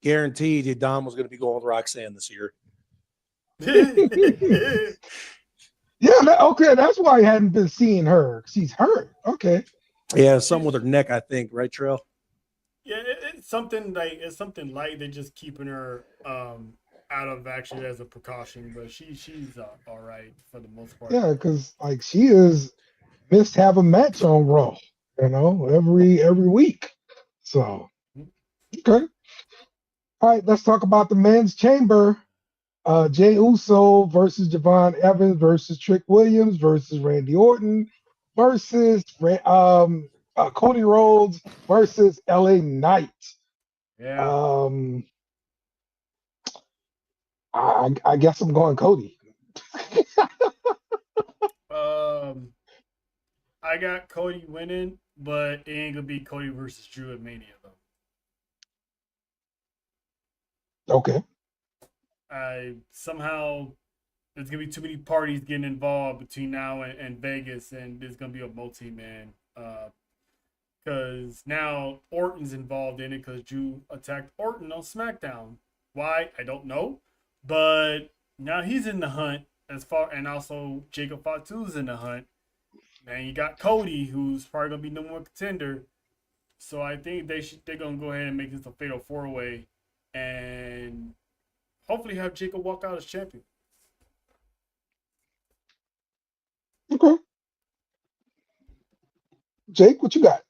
guaranteed Dom was going to be going with Roxanne this year. Okay, that's why I hadn't been seeing her. She's hurt. Okay. Yeah, something with her neck, I think, right, Trail? Yeah, it's something light. They're just keeping her out of action as a precaution, but she's all right for the most part. Yeah, because like she is missed have a match on Raw, every week. So okay. All right, let's talk about the men's chamber. Jay Uso versus Javon Evans versus Trick Williams versus Randy Orton versus Cody Rhodes versus LA Knight. Yeah. Um, I guess I'm going Cody. Um, I got Cody winning, but it ain't gonna be Cody versus Drew at Mania though. Okay. I somehow there's gonna be too many parties getting involved between now and Vegas, and there's gonna be a multi-man. Because now Orton's involved in it because Drew attacked Orton on SmackDown. Why? I don't know. But now he's in the hunt and also Jacob Fatu's in the hunt. And you got Cody, who's probably gonna be number one contender. So I think they're gonna go ahead and make this a fatal 4-way and hopefully have Jacob walk out as champion. Okay. Jake, what you got?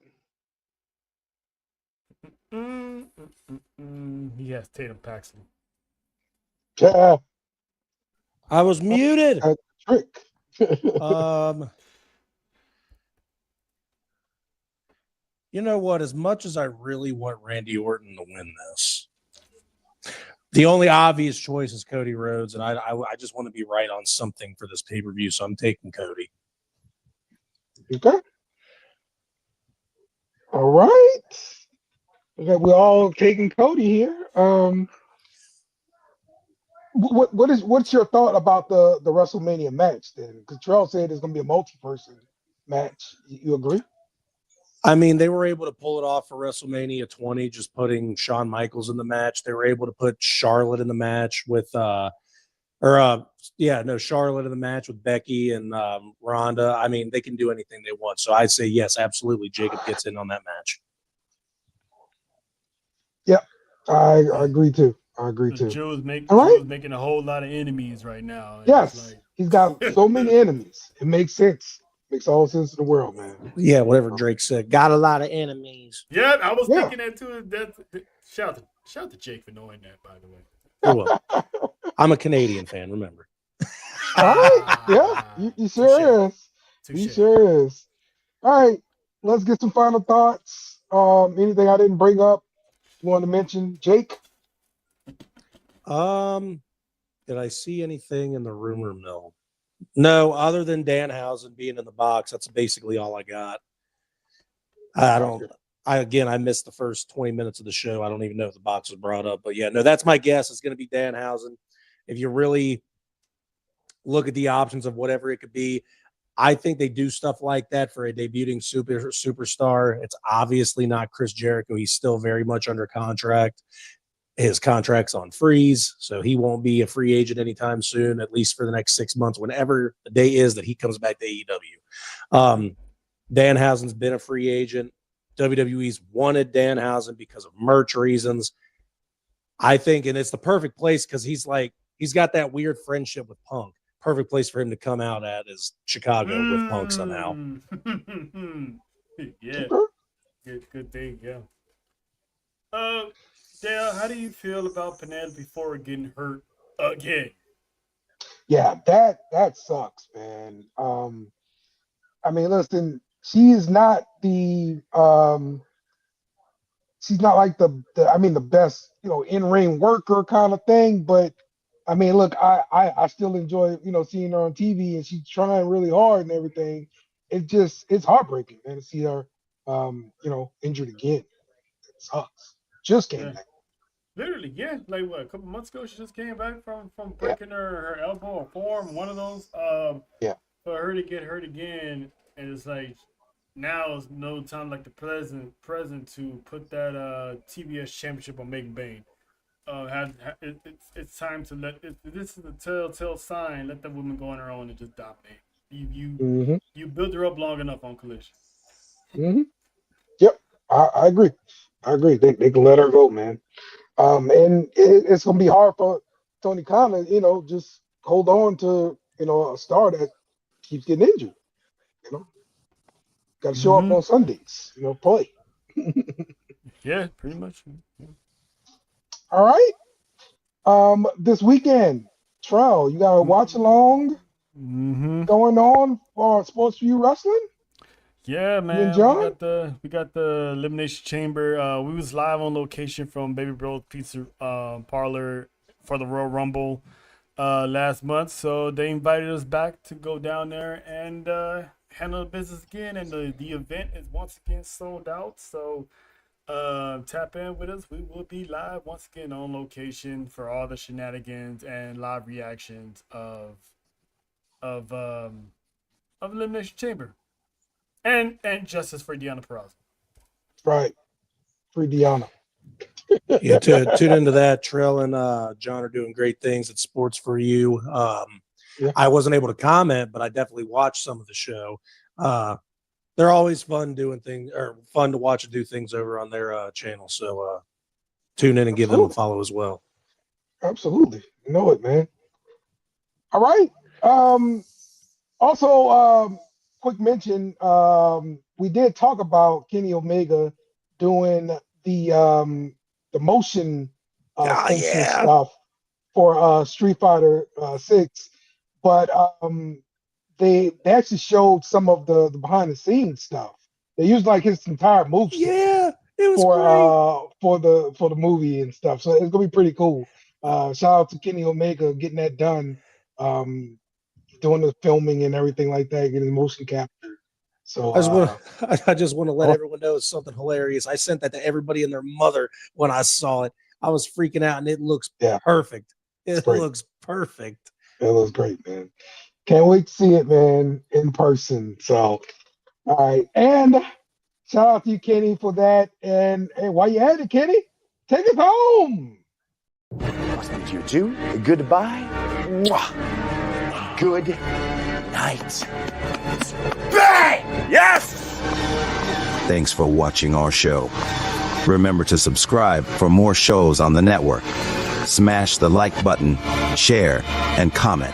He has Tatum Paxton. Yeah, I was muted. Trick. You know what? As much as I really want Randy Orton to win this, the only obvious choice is Cody Rhodes, and I just want to be right on something for this pay-per-view, so I'm taking Cody. Okay. All right. Okay, we're all taking Cody here. What's your thought about the WrestleMania match then? Because Terrell said it's going to be a multi-person match. You agree? I mean, they were able to pull it off for WrestleMania 20, just putting Shawn Michaels in the match. They were able to put Charlotte in the match with, Charlotte in the match with Becky and Ronda. I mean, they can do anything they want. So I say yes, absolutely. Jacob gets in on that match. Yep, I agree too. I agree too. Drew's All right. making a whole lot of enemies right now. Yes, he's got so many enemies. It makes sense. Makes all sense in the world, man. Yeah, whatever Drake said. Got a lot of enemies. Yeah, I was thinking that too. Shout out to Jake for knowing that, by the way. Well, I'm a Canadian fan, remember. All right. Yeah, you sure is. He sure is. All right. Let's get some final thoughts. Anything I didn't bring up you want to mention? Jake? Did I see anything in the rumor mill? No, other than Danhausen being in the box. That's basically all I got. I missed the first 20 minutes of the show. I don't even know if the box was brought up, but yeah, no, that's my guess. It's going to be Danhausen. If you really look at the options of whatever it could be, I think they do stuff like that for a debuting superstar. It's obviously not Chris Jericho. He's still very much under contract. His contract's on freeze, so he won't be a free agent anytime soon, at least for the next 6 months, whenever the day is that he comes back to AEW. Danhausen's been a free agent. WWE's wanted Danhausen because of merch reasons. I think, and it's the perfect place because he's got that weird friendship with Punk. Perfect place for him to come out at is Chicago with Punk somehow. Yeah, good thing. Yeah. Dale, how do you feel about Penelope Ford getting hurt again? Yeah, that sucks, man. I mean, listen, she is not she's not like the best, in-ring worker kind of thing, but I mean, look, I still enjoy, seeing her on TV and she's trying really hard and everything. It's heartbreaking, man, to see her injured again. It sucks. Just came back. Literally, yeah. Like what, a couple months ago, she just came back from breaking her elbow or forearm, one of those. Yeah. For her to get hurt again, and it's like now is no time like the present to put that TBS championship on Megan Bain. it's time to this is a telltale sign. Let the woman go on her own and just dominate. You build her up long enough on Collision. Yep, I agree. I agree. They can let her go, man. And it's gonna be hard for Tony Khan to, just hold on to, a star that keeps getting injured. You know, got to show up on Sundays. Play. Yeah, pretty much. All right. This weekend, Trell, you got a watch along going on for Sports View Wrestling? Yeah, man. We got the Elimination Chamber. We was live on location from Baby Bro's Pizza Parlor for the Royal Rumble last month. So they invited us back to go down there and handle the business again. And the event is once again sold out. So tap in with us. We will be live once again on location for all the shenanigans and live reactions of Elimination Chamber. And justice for Deanna Peraza. Right. Free Deanna. Yeah, tune into that. Trell and John are doing great things at Sports for You. I wasn't able to comment, but I definitely watched some of the show. They're always fun doing things, or fun to watch and do things over on their channel. So tune in and give them a follow as well. Absolutely. You know it, man. All right. Also, quick mention, we did talk about Kenny Omega doing the motion sensor stuff for Street Fighter 6, but they actually showed some of the behind the scenes stuff. They used like his entire move set it was for the movie and stuff. So it's gonna be pretty cool. Shout out to Kenny Omega getting that done. Doing the filming and everything like that, getting motion capture. So I just want to let everyone know it's something hilarious. I sent that to everybody and their mother when I saw it. I was freaking out, and it looks perfect. It looks perfect. It looks great, man. Can't wait to see it, man, in person. So, all right, and shout out to you, Kenny, for that. And while you at it, Kenny, take us home. Nice to meet you too. Goodbye. Mwah. Good night. Bang! Yes! Thanks for watching our show. Remember to subscribe for more shows on the network. Smash the like button, share, and comment.